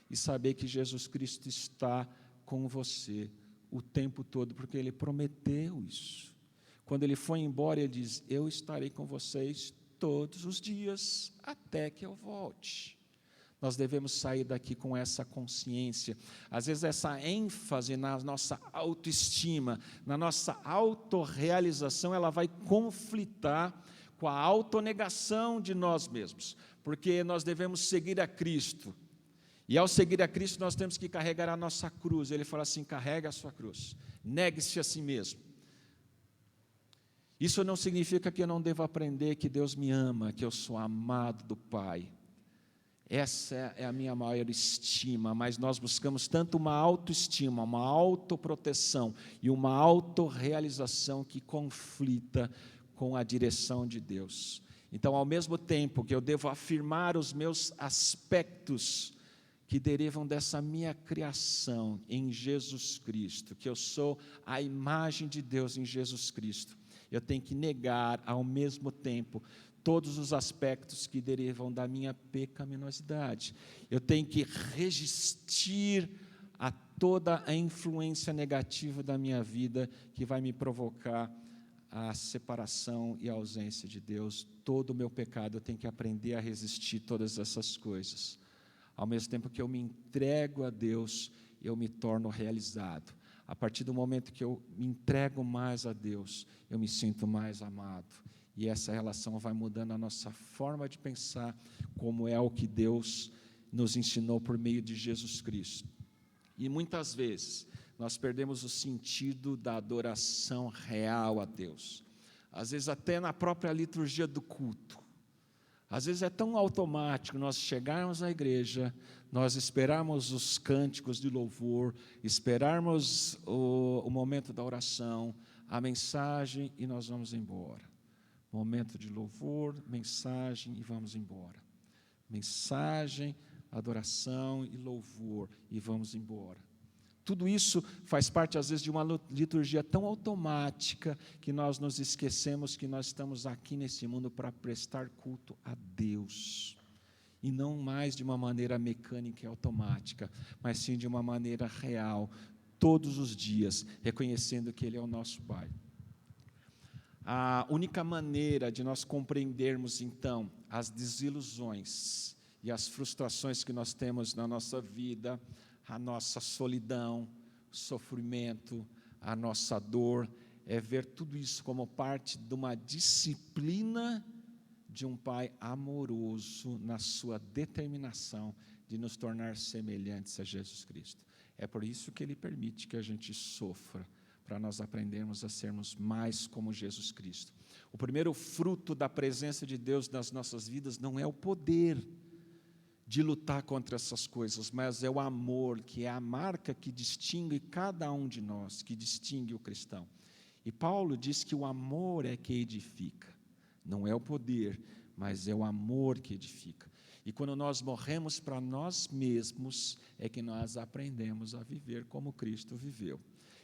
e saber que Jesus Cristo está com você o tempo todo, porque Ele prometeu isso. Quando Ele foi embora, Ele diz, eu estarei com vocês todos os dias, até que eu volte. Nós devemos sair daqui com essa consciência. Às vezes essa ênfase na nossa autoestima, na nossa autorrealização, ela vai conflitar com a autonegação de nós mesmos, porque nós devemos seguir a Cristo. E ao seguir a Cristo, nós temos que carregar a nossa cruz. Ele fala assim, carrega a sua cruz, negue-se a si mesmo. Isso não significa que eu não devo aprender que Deus me ama, que eu sou amado do Pai. Essa é a minha maior estima, mas nós buscamos tanto uma autoestima, uma autoproteção e uma autorrealização que conflita com a direção de Deus. Então, ao mesmo tempo que eu devo afirmar os meus aspectos que derivam dessa minha criação em Jesus Cristo, que eu sou a imagem de Deus em Jesus Cristo, eu tenho que negar ao mesmo tempo todos os aspectos que derivam da minha pecaminosidade. Eu tenho que resistir a toda a influência negativa da minha vida que vai me provocar a separação e a ausência de Deus. Todo o meu pecado, eu tenho que aprender a resistir todas essas coisas. Ao mesmo tempo que eu me entrego a Deus, eu me torno realizado. A partir do momento que eu me entrego mais a Deus, eu me sinto mais amado. E essa relação vai mudando a nossa forma de pensar, como é o que Deus nos ensinou por meio de Jesus Cristo. E muitas vezes nós perdemos o sentido da adoração real a Deus. Às vezes até na própria liturgia do culto. Às vezes é tão automático nós chegarmos à igreja, nós esperarmos os cânticos de louvor, esperarmos o momento da oração, a mensagem e nós vamos embora. Momento de louvor, mensagem e vamos embora. Mensagem, adoração e louvor e vamos embora. Tudo isso faz parte, às vezes, de uma liturgia tão automática que nós nos esquecemos que nós estamos aqui nesse mundo para prestar culto a Deus. E não mais de uma maneira mecânica e automática, mas sim de uma maneira real, todos os dias, reconhecendo que Ele é o nosso Pai. A única maneira de nós compreendermos, então, as desilusões e as frustrações que nós temos na nossa vida, a nossa solidão, sofrimento, a nossa dor, é ver tudo isso como parte de uma disciplina de um Pai amoroso na sua determinação de nos tornar semelhantes a Jesus Cristo. É por isso que Ele permite que a gente sofra, para nós aprendermos a sermos mais como Jesus Cristo. O primeiro fruto da presença de Deus nas nossas vidas não é o poder de lutar contra essas coisas, mas é o amor, que é a marca que distingue cada um de nós, que distingue o cristão. E Paulo diz que o amor é que edifica, não é o poder, mas é o amor que edifica. E quando nós morremos para nós mesmos, é que nós aprendemos a viver como Cristo viveu.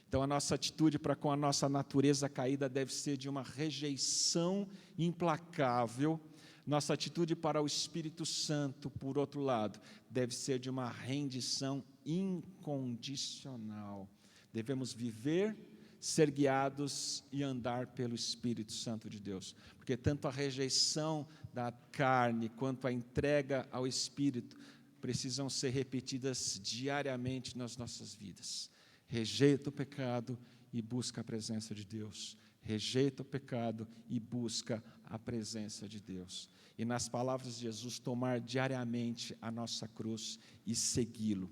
Então a nossa atitude para com a nossa natureza caída deve ser de uma rejeição implacável. Nossa atitude para o Espírito Santo, por outro lado, deve ser de uma rendição incondicional. Devemos viver, ser guiados e andar pelo Espírito Santo de Deus. Porque tanto a rejeição da carne quanto a entrega ao Espírito precisam ser repetidas diariamente nas nossas vidas. Rejeita o pecado e busca a presença de Deus. Rejeita o pecado e busca a presença de Deus. E nas palavras de Jesus, tomar diariamente a nossa cruz e segui-lo.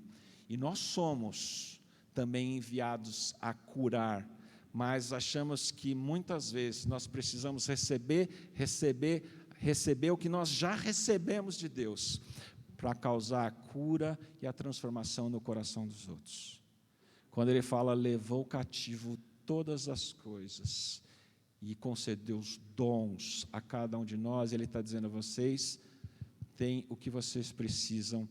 E nós somos também enviados a curar, mas achamos que muitas vezes nós precisamos receber o que nós já recebemos de Deus, para causar a cura e a transformação no coração dos outros. Quando ele fala, levou cativo todas as coisas e concedeu os dons a cada um de nós, ele está dizendo a vocês, têm o que vocês precisam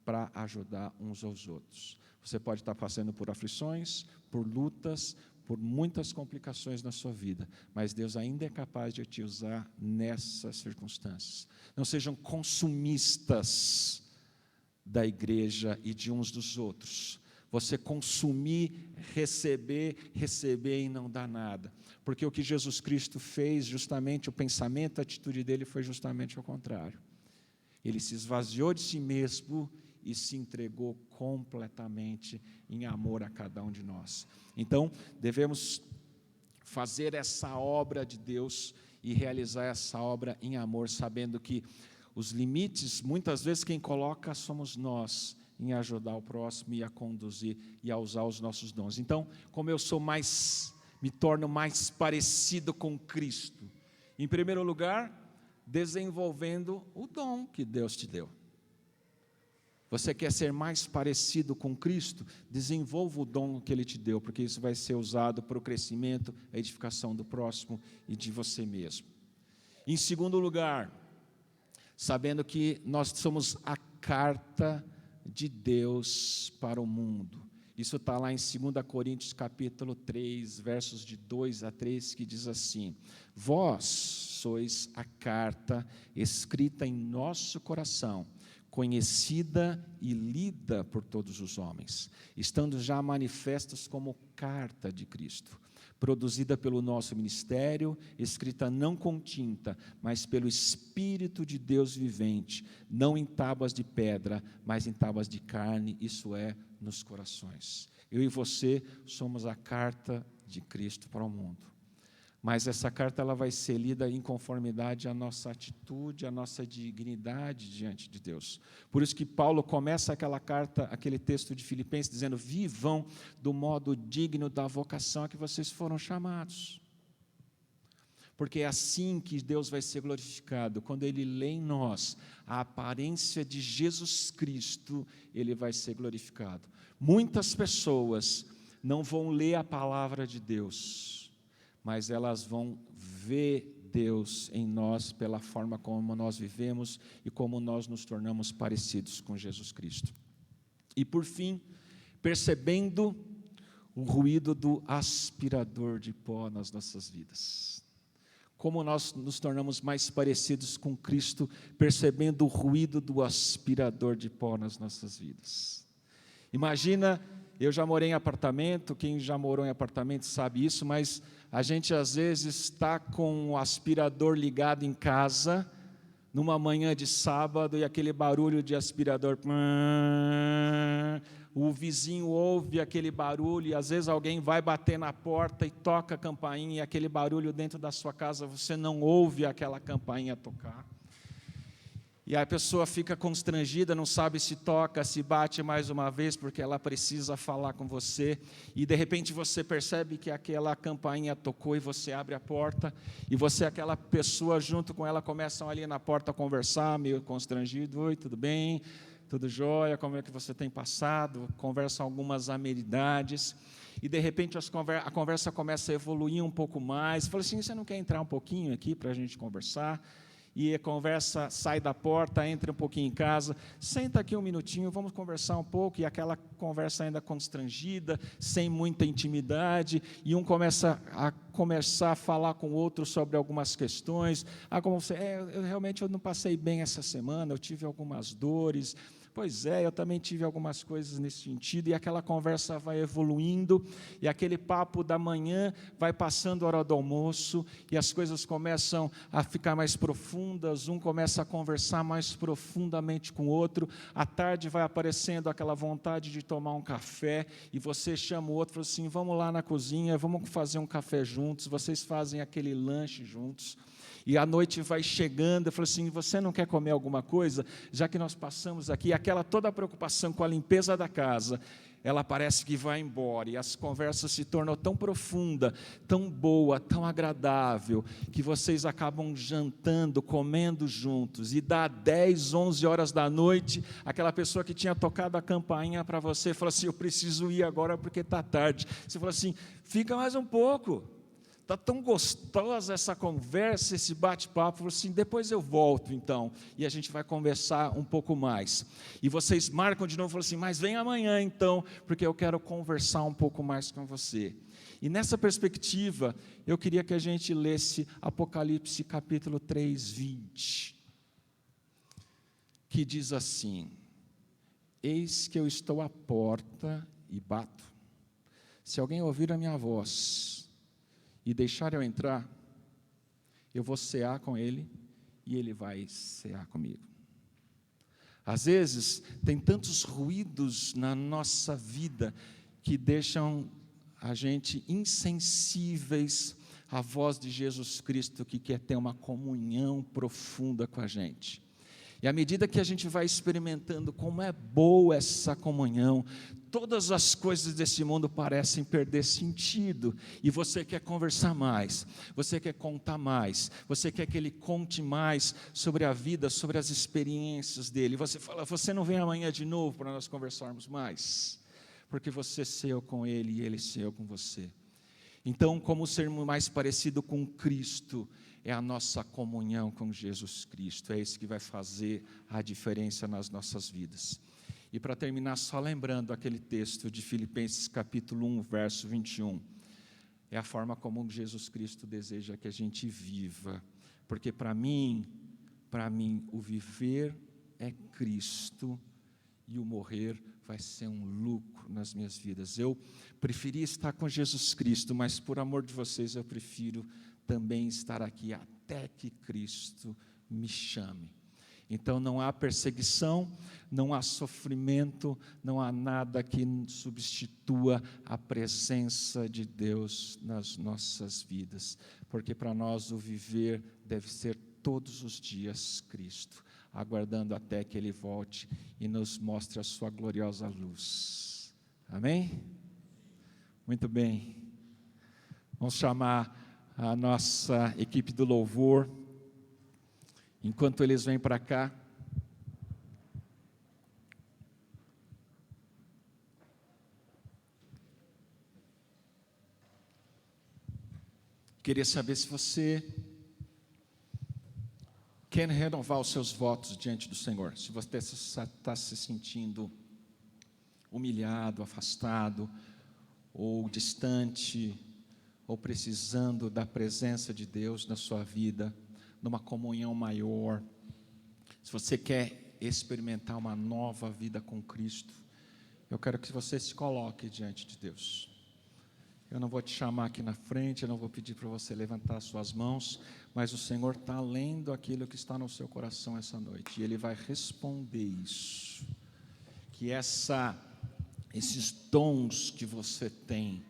para ajudar uns aos outros. Você pode estar passando por aflições, por lutas, por muitas complicações na sua vida, mas Deus ainda é capaz de te usar nessas circunstâncias. Não sejam consumistas da igreja e de uns dos outros. Você consumir, receber e não dar nada. Porque o que Jesus Cristo fez, justamente o pensamento, a atitude dele foi justamente ao contrário. Ele se esvaziou de si mesmo e se entregou completamente em amor a cada um de nós. Então, devemos fazer essa obra de Deus e realizar essa obra em amor, sabendo que os limites, muitas vezes quem coloca somos nós, em ajudar o próximo e a conduzir e a usar os nossos dons. Então, como eu me torno mais parecido com Cristo? Em primeiro lugar, desenvolvendo o dom que Deus te deu. Você quer ser mais parecido com Cristo? Desenvolva o dom que Ele te deu, porque isso vai ser usado para o crescimento, a edificação do próximo e de você mesmo. Em segundo lugar, sabendo que nós somos a carta de Deus para o mundo. Isso está lá em 2 Coríntios capítulo 3, versos de 2 a 3, que diz assim: vós sois a carta escrita em nosso coração, conhecida e lida por todos os homens, estando já manifestas como carta de Cristo, produzida pelo nosso ministério, escrita não com tinta, mas pelo Espírito de Deus vivente, não em tábuas de pedra, mas em tábuas de carne, isso é, nos corações. Eu e você somos a carta de Cristo para o mundo. Mas essa carta ela vai ser lida em conformidade à nossa atitude, à nossa dignidade diante de Deus. Por isso que Paulo começa aquela carta, aquele texto de Filipenses, dizendo: vivam do modo digno da vocação a que vocês foram chamados. Porque é assim que Deus vai ser glorificado. Quando Ele lê em nós a aparência de Jesus Cristo, Ele vai ser glorificado. Muitas pessoas não vão ler a palavra de Deus, mas elas vão ver Deus em nós pela forma como nós vivemos e como nós nos tornamos parecidos com Jesus Cristo. E por fim, percebendo o ruído do aspirador de pó nas nossas vidas. Como nós nos tornamos mais parecidos com Cristo, percebendo o ruído do aspirador de pó nas nossas vidas. Imagina, eu já morei em apartamento, quem já morou em apartamento sabe isso, mas a gente às vezes está com o aspirador ligado em casa, numa manhã de sábado, e aquele barulho de aspirador, o vizinho ouve aquele barulho, e às vezes alguém vai bater na porta e toca a campainha, e aquele barulho dentro da sua casa, você não ouve aquela campainha tocar. E a pessoa fica constrangida, não sabe se toca, se bate mais uma vez, porque ela precisa falar com você. E de repente você percebe que aquela campainha tocou e você abre a porta. E você, aquela pessoa, junto com ela, começam ali na porta a conversar, meio constrangido. Oi, tudo bem? Tudo jóia? Como é que você tem passado? Conversam algumas amenidades. E de repente a conversa começa a evoluir um pouco mais. Fala assim, você não quer entrar um pouquinho aqui para a gente conversar? E a conversa sai da porta, entra um pouquinho em casa, senta aqui um minutinho, vamos conversar um pouco, e aquela conversa ainda constrangida, sem muita intimidade, e um começa a falar com o outro sobre algumas questões. Como você, eu não passei bem essa semana, eu tive algumas dores. Pois é, eu também tive algumas coisas nesse sentido, e aquela conversa vai evoluindo, e aquele papo da manhã vai passando a hora do almoço, e as coisas começam a ficar mais profundas, um começa a conversar mais profundamente com o outro, à tarde vai aparecendo aquela vontade de tomar um café, e você chama o outro e fala assim, vamos lá na cozinha, vamos fazer um café juntos, vocês fazem aquele lanche juntos. E a noite vai chegando, eu falo assim, você não quer comer alguma coisa? Já que nós passamos aqui, aquela toda a preocupação com a limpeza da casa, ela parece que vai embora, e as conversas se tornam tão profunda, tão boa, tão agradável, que vocês acabam jantando, comendo juntos, e dá 10, 11 horas da noite, aquela pessoa que tinha tocado a campainha para você, fala assim, eu preciso ir agora porque está tarde. Você fala assim, fica mais um pouco. Está tão gostosa essa conversa, esse bate-papo, assim, depois eu volto então, e a gente vai conversar um pouco mais. E vocês marcam de novo, falam assim, mas vem amanhã então, porque eu quero conversar um pouco mais com você. E nessa perspectiva, eu queria que a gente lesse Apocalipse capítulo 3, 20, que diz assim, eis que eu estou à porta e bato. Se alguém ouvir a minha voz e deixar eu entrar, eu vou cear com ele e ele vai cear comigo. Às vezes, tem tantos ruídos na nossa vida que deixam a gente insensíveis à voz de Jesus Cristo, que quer ter uma comunhão profunda com a gente. E à medida que a gente vai experimentando como é boa essa comunhão, todas as coisas desse mundo parecem perder sentido, e você quer conversar mais, você quer contar mais, você quer que ele conte mais sobre a vida, sobre as experiências dele. Você fala, você não vem amanhã de novo para nós conversarmos mais? Porque você ceou com ele e ele ceou com você. Então, como sermos mais parecido com Cristo, é a nossa comunhão com Jesus Cristo, é isso que vai fazer a diferença nas nossas vidas. E para terminar, só lembrando aquele texto de Filipenses capítulo 1, verso 21, é a forma como Jesus Cristo deseja que a gente viva, porque para mim, o viver é Cristo, e o morrer vai ser um lucro nas minhas vidas. Eu preferia estar com Jesus Cristo, mas por amor de vocês, eu prefiro também estar aqui até que Cristo me chame. Então não há perseguição, não há sofrimento, não há nada que substitua a presença de Deus nas nossas vidas, porque para nós o viver deve ser todos os dias Cristo, aguardando até que Ele volte e nos mostre a sua gloriosa luz. Amém? Muito bem. Vamos chamar a nossa equipe do louvor. Enquanto eles vêm para cá, queria saber se você quer renovar os seus votos diante do Senhor, se você está se sentindo humilhado, afastado, ou distante, ou precisando da presença de Deus na sua vida, numa comunhão maior, se você quer experimentar uma nova vida com Cristo, eu quero que você se coloque diante de Deus. Eu não vou te chamar aqui na frente, eu não vou pedir para você levantar as suas mãos, mas o Senhor está lendo aquilo que está no seu coração essa noite, e Ele vai responder isso, que esses dons que você tem,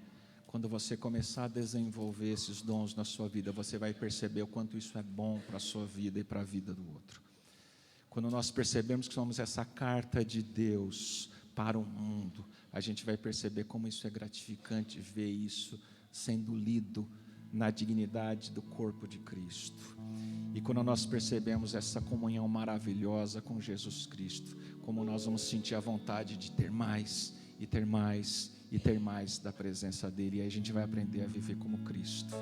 quando você começar a desenvolver esses dons na sua vida, você vai perceber o quanto isso é bom para a sua vida e para a vida do outro. Quando nós percebemos que somos essa carta de Deus para o mundo, a gente vai perceber como isso é gratificante, ver isso sendo lido na dignidade do corpo de Cristo. E quando nós percebemos essa comunhão maravilhosa com Jesus Cristo, como nós vamos sentir a vontade de ter mais, e ter mais, e ter mais da presença dEle, e aí a gente vai aprender a viver como Cristo.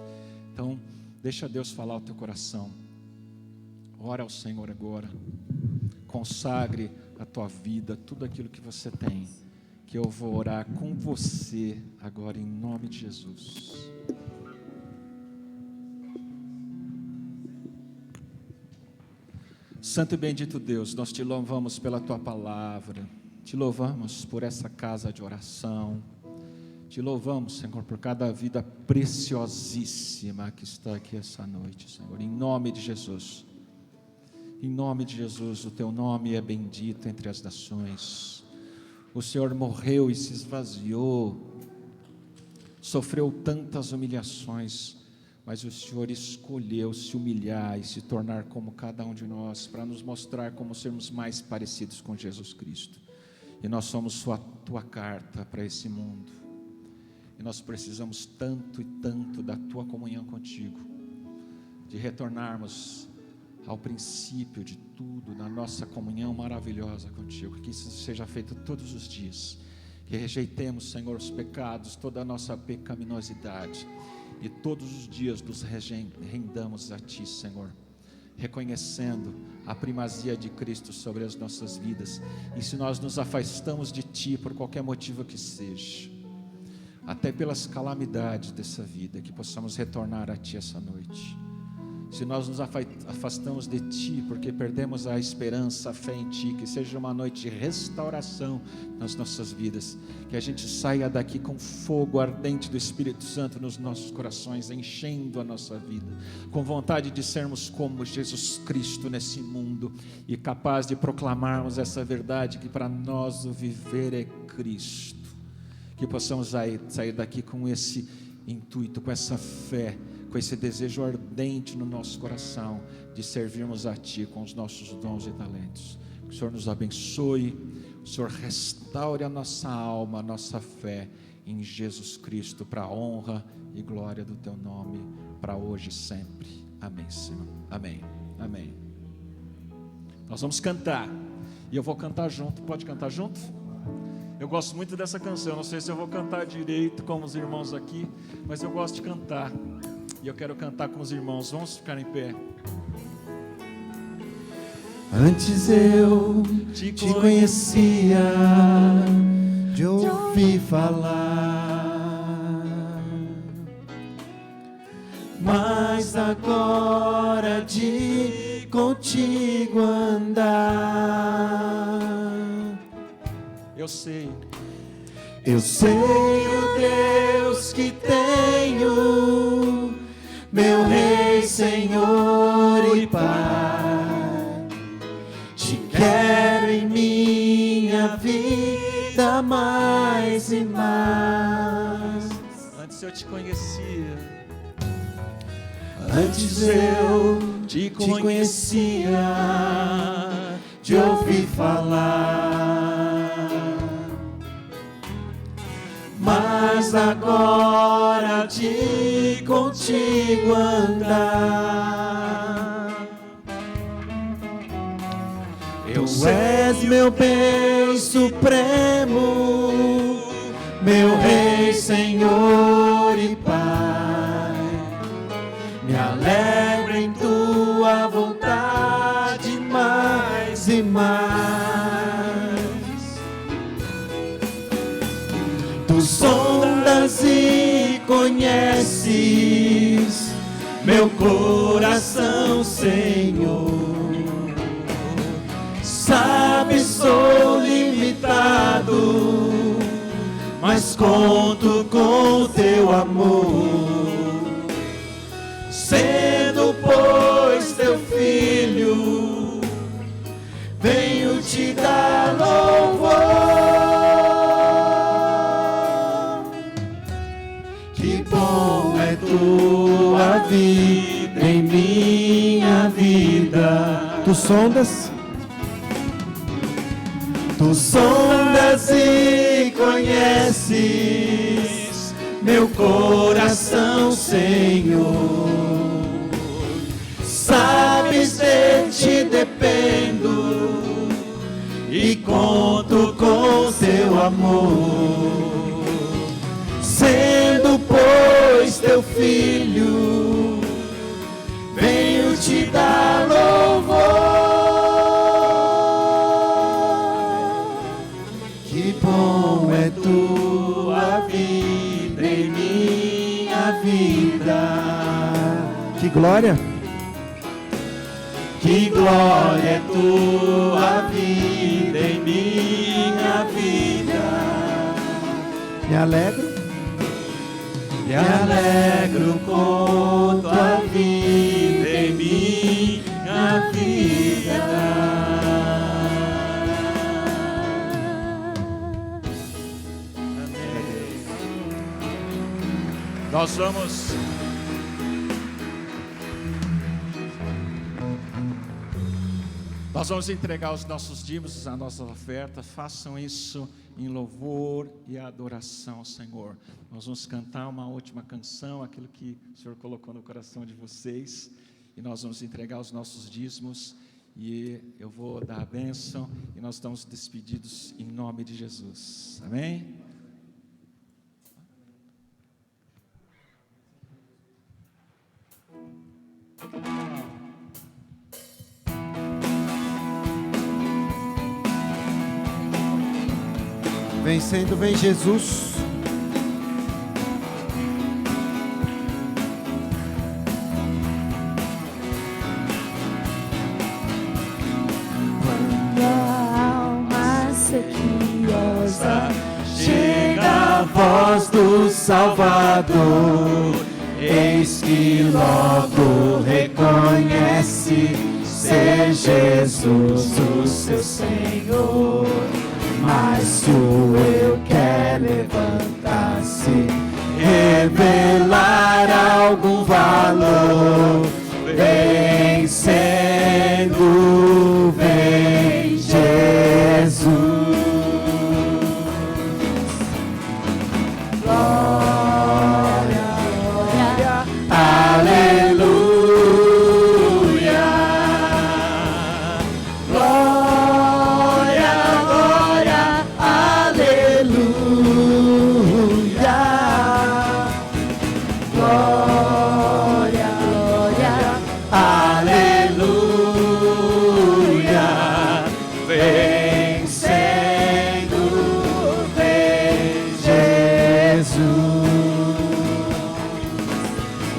Então, deixa Deus falar ao teu coração, ora ao Senhor agora, consagre a tua vida, tudo aquilo que você tem, que eu vou orar com você agora em nome de Jesus. Santo e bendito Deus, nós te louvamos pela tua palavra, te louvamos por essa casa de oração, te louvamos, Senhor, por cada vida preciosíssima que está aqui essa noite, Senhor, em nome de Jesus. Em nome de Jesus, o teu nome é bendito entre as nações. O Senhor morreu e se esvaziou, sofreu tantas humilhações, mas o Senhor escolheu se humilhar e se tornar como cada um de nós, para nos mostrar como sermos mais parecidos com Jesus Cristo. E nós somos tua carta para esse mundo. E nós precisamos tanto e tanto da tua comunhão contigo, de retornarmos ao princípio de tudo, na nossa comunhão maravilhosa contigo, que isso seja feito todos os dias, que rejeitemos, Senhor, os pecados, toda a nossa pecaminosidade, e todos os dias nos rendamos a Ti, Senhor, reconhecendo a primazia de Cristo sobre as nossas vidas, e se nós nos afastamos de Ti, por qualquer motivo que seja, até pelas calamidades dessa vida, que possamos retornar a Ti essa noite. Se nós nos afastamos de Ti, porque perdemos a esperança, a fé em Ti, que seja uma noite de restauração nas nossas vidas, que a gente saia daqui com fogo ardente do Espírito Santo nos nossos corações, enchendo a nossa vida, com vontade de sermos como Jesus Cristo nesse mundo, e capaz de proclamarmos essa verdade, que para nós o viver é Cristo, que possamos sair daqui com esse intuito, com essa fé, com esse desejo ardente no nosso coração, de servirmos a Ti com os nossos dons e talentos. Que o Senhor nos abençoe, o Senhor restaure a nossa alma, a nossa fé em Jesus Cristo, para a honra e glória do Teu nome, para hoje e sempre. Amém, Senhor. Amém. Amém. Nós vamos cantar, e eu vou cantar junto. Pode cantar junto? Eu gosto muito dessa canção, não sei se eu vou cantar direito como os irmãos aqui, mas eu gosto de cantar. E eu quero cantar com os irmãos. Vamos ficar em pé. Antes eu te conhecia, de ouvir falar, mas agora de contigo andar, eu sei o Deus que tenho, meu Rei, Senhor e Pai, te quero em minha vida mais e mais. Antes eu te conhecia, antes eu te conhecia, de ouvir falar, mas agora de contigo andar. Tu és meu bem supremo, meu Rei, Senhor e Pai. Me alegro em tua vontade mais e mais. Tu sondas e conheces meu coração, Senhor. Sabes, sou limitado, mas conto com teu amor. Sendo, pois, teu filho, venho te dar louvor. Que bom é tua vida em minha vida. Tu sondas Tu sondas e conheces meu coração, Senhor. Sabes de ti dependo e conto com teu amor. Sendo, pois, teu filho, venho te dar louvor. Que bom é tua vida em minha vida. Que glória! Que glória é tua vida em minha vida. Me alegro com tua vida em minha vida. Nós vamos entregar os nossos dízimos, a nossa oferta. Façam isso em louvor e adoração ao Senhor. Nós vamos cantar uma última canção, aquilo que o Senhor colocou no coração de vocês, e nós vamos entregar os nossos dízimos, e eu vou dar a bênção, e nós estamos despedidos em nome de Jesus. Amém? Vencendo, vem Jesus. Quando a alma sequiosa chega a voz do Salvador, eis que logo reconhece ser Jesus o seu Senhor. Mas se o eu quer levantar-se, revelar algum valor, vencendo, vem Jesus. Glória, glória, aleluia.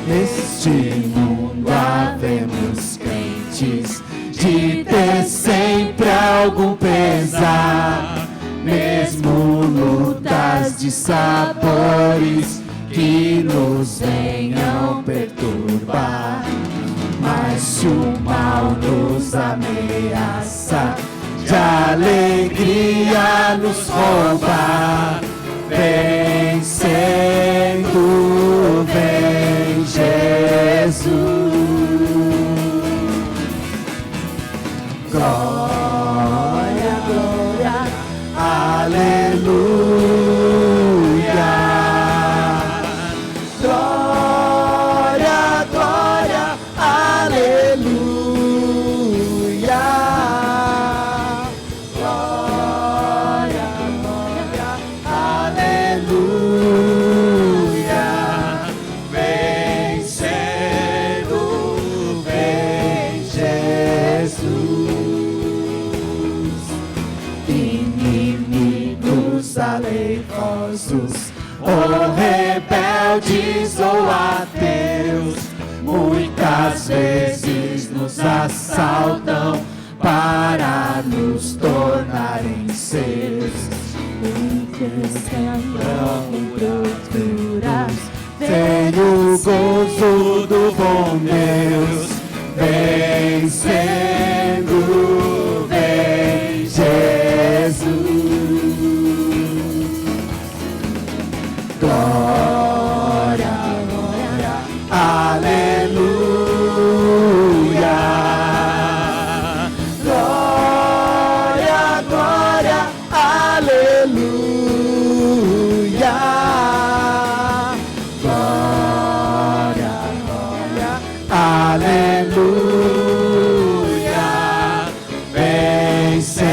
Neste mundo havemos crentes de ter sempre algum pesar, mesmo lutas de sabores que nos venham perturbar. Mas se o mal nos ameaça, de alegria nos roubar, vencendo, vem Jesus. Glória, glória, aleluia. Glória, glória, aleluia. Glória, glória, aleluia. Vencendo, vem Jesus. Inimigos aleivosos, ou rebeldes ou ateus, muitas vezes nos assaltam para nos tornarem seus. Vem o gozo do bom Deus, vencendo, vem Jesus. Glória, glória, aleluia. Glória, glória,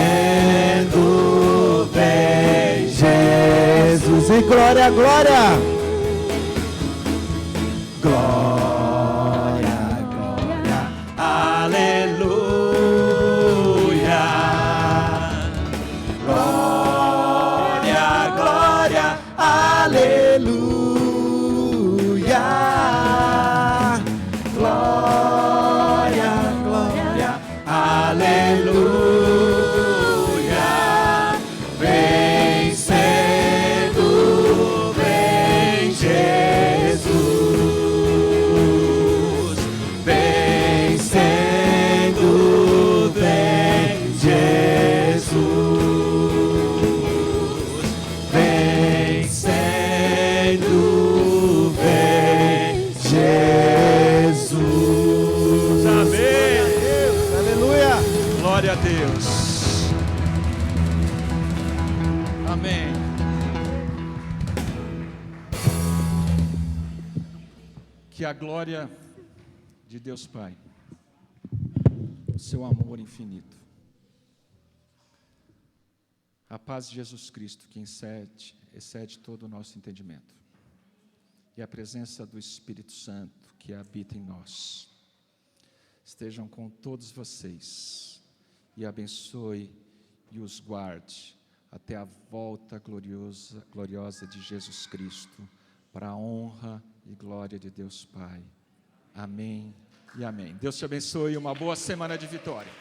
vencendo, vem Jesus. E glória, glória. Glória, glória, aleluia. Glória, glória, aleluia. Glória, glória, aleluia. Vencendo, vem Jesus. Vencendo, vem Jesus. Vencendo, vem Jesus. Amém. Aleluia. Glória a Deus. Amém. Que a glória de Deus Pai, o seu amor infinito, a paz de Jesus Cristo, que excede todo o nosso entendimento, e a presença do Espírito Santo que habita em nós, estejam com todos vocês e abençoe e os guarde até a volta gloriosa de Jesus Cristo, para a honra e glória de Deus Pai. Amém e amém. Deus te abençoe e uma boa semana de vitória.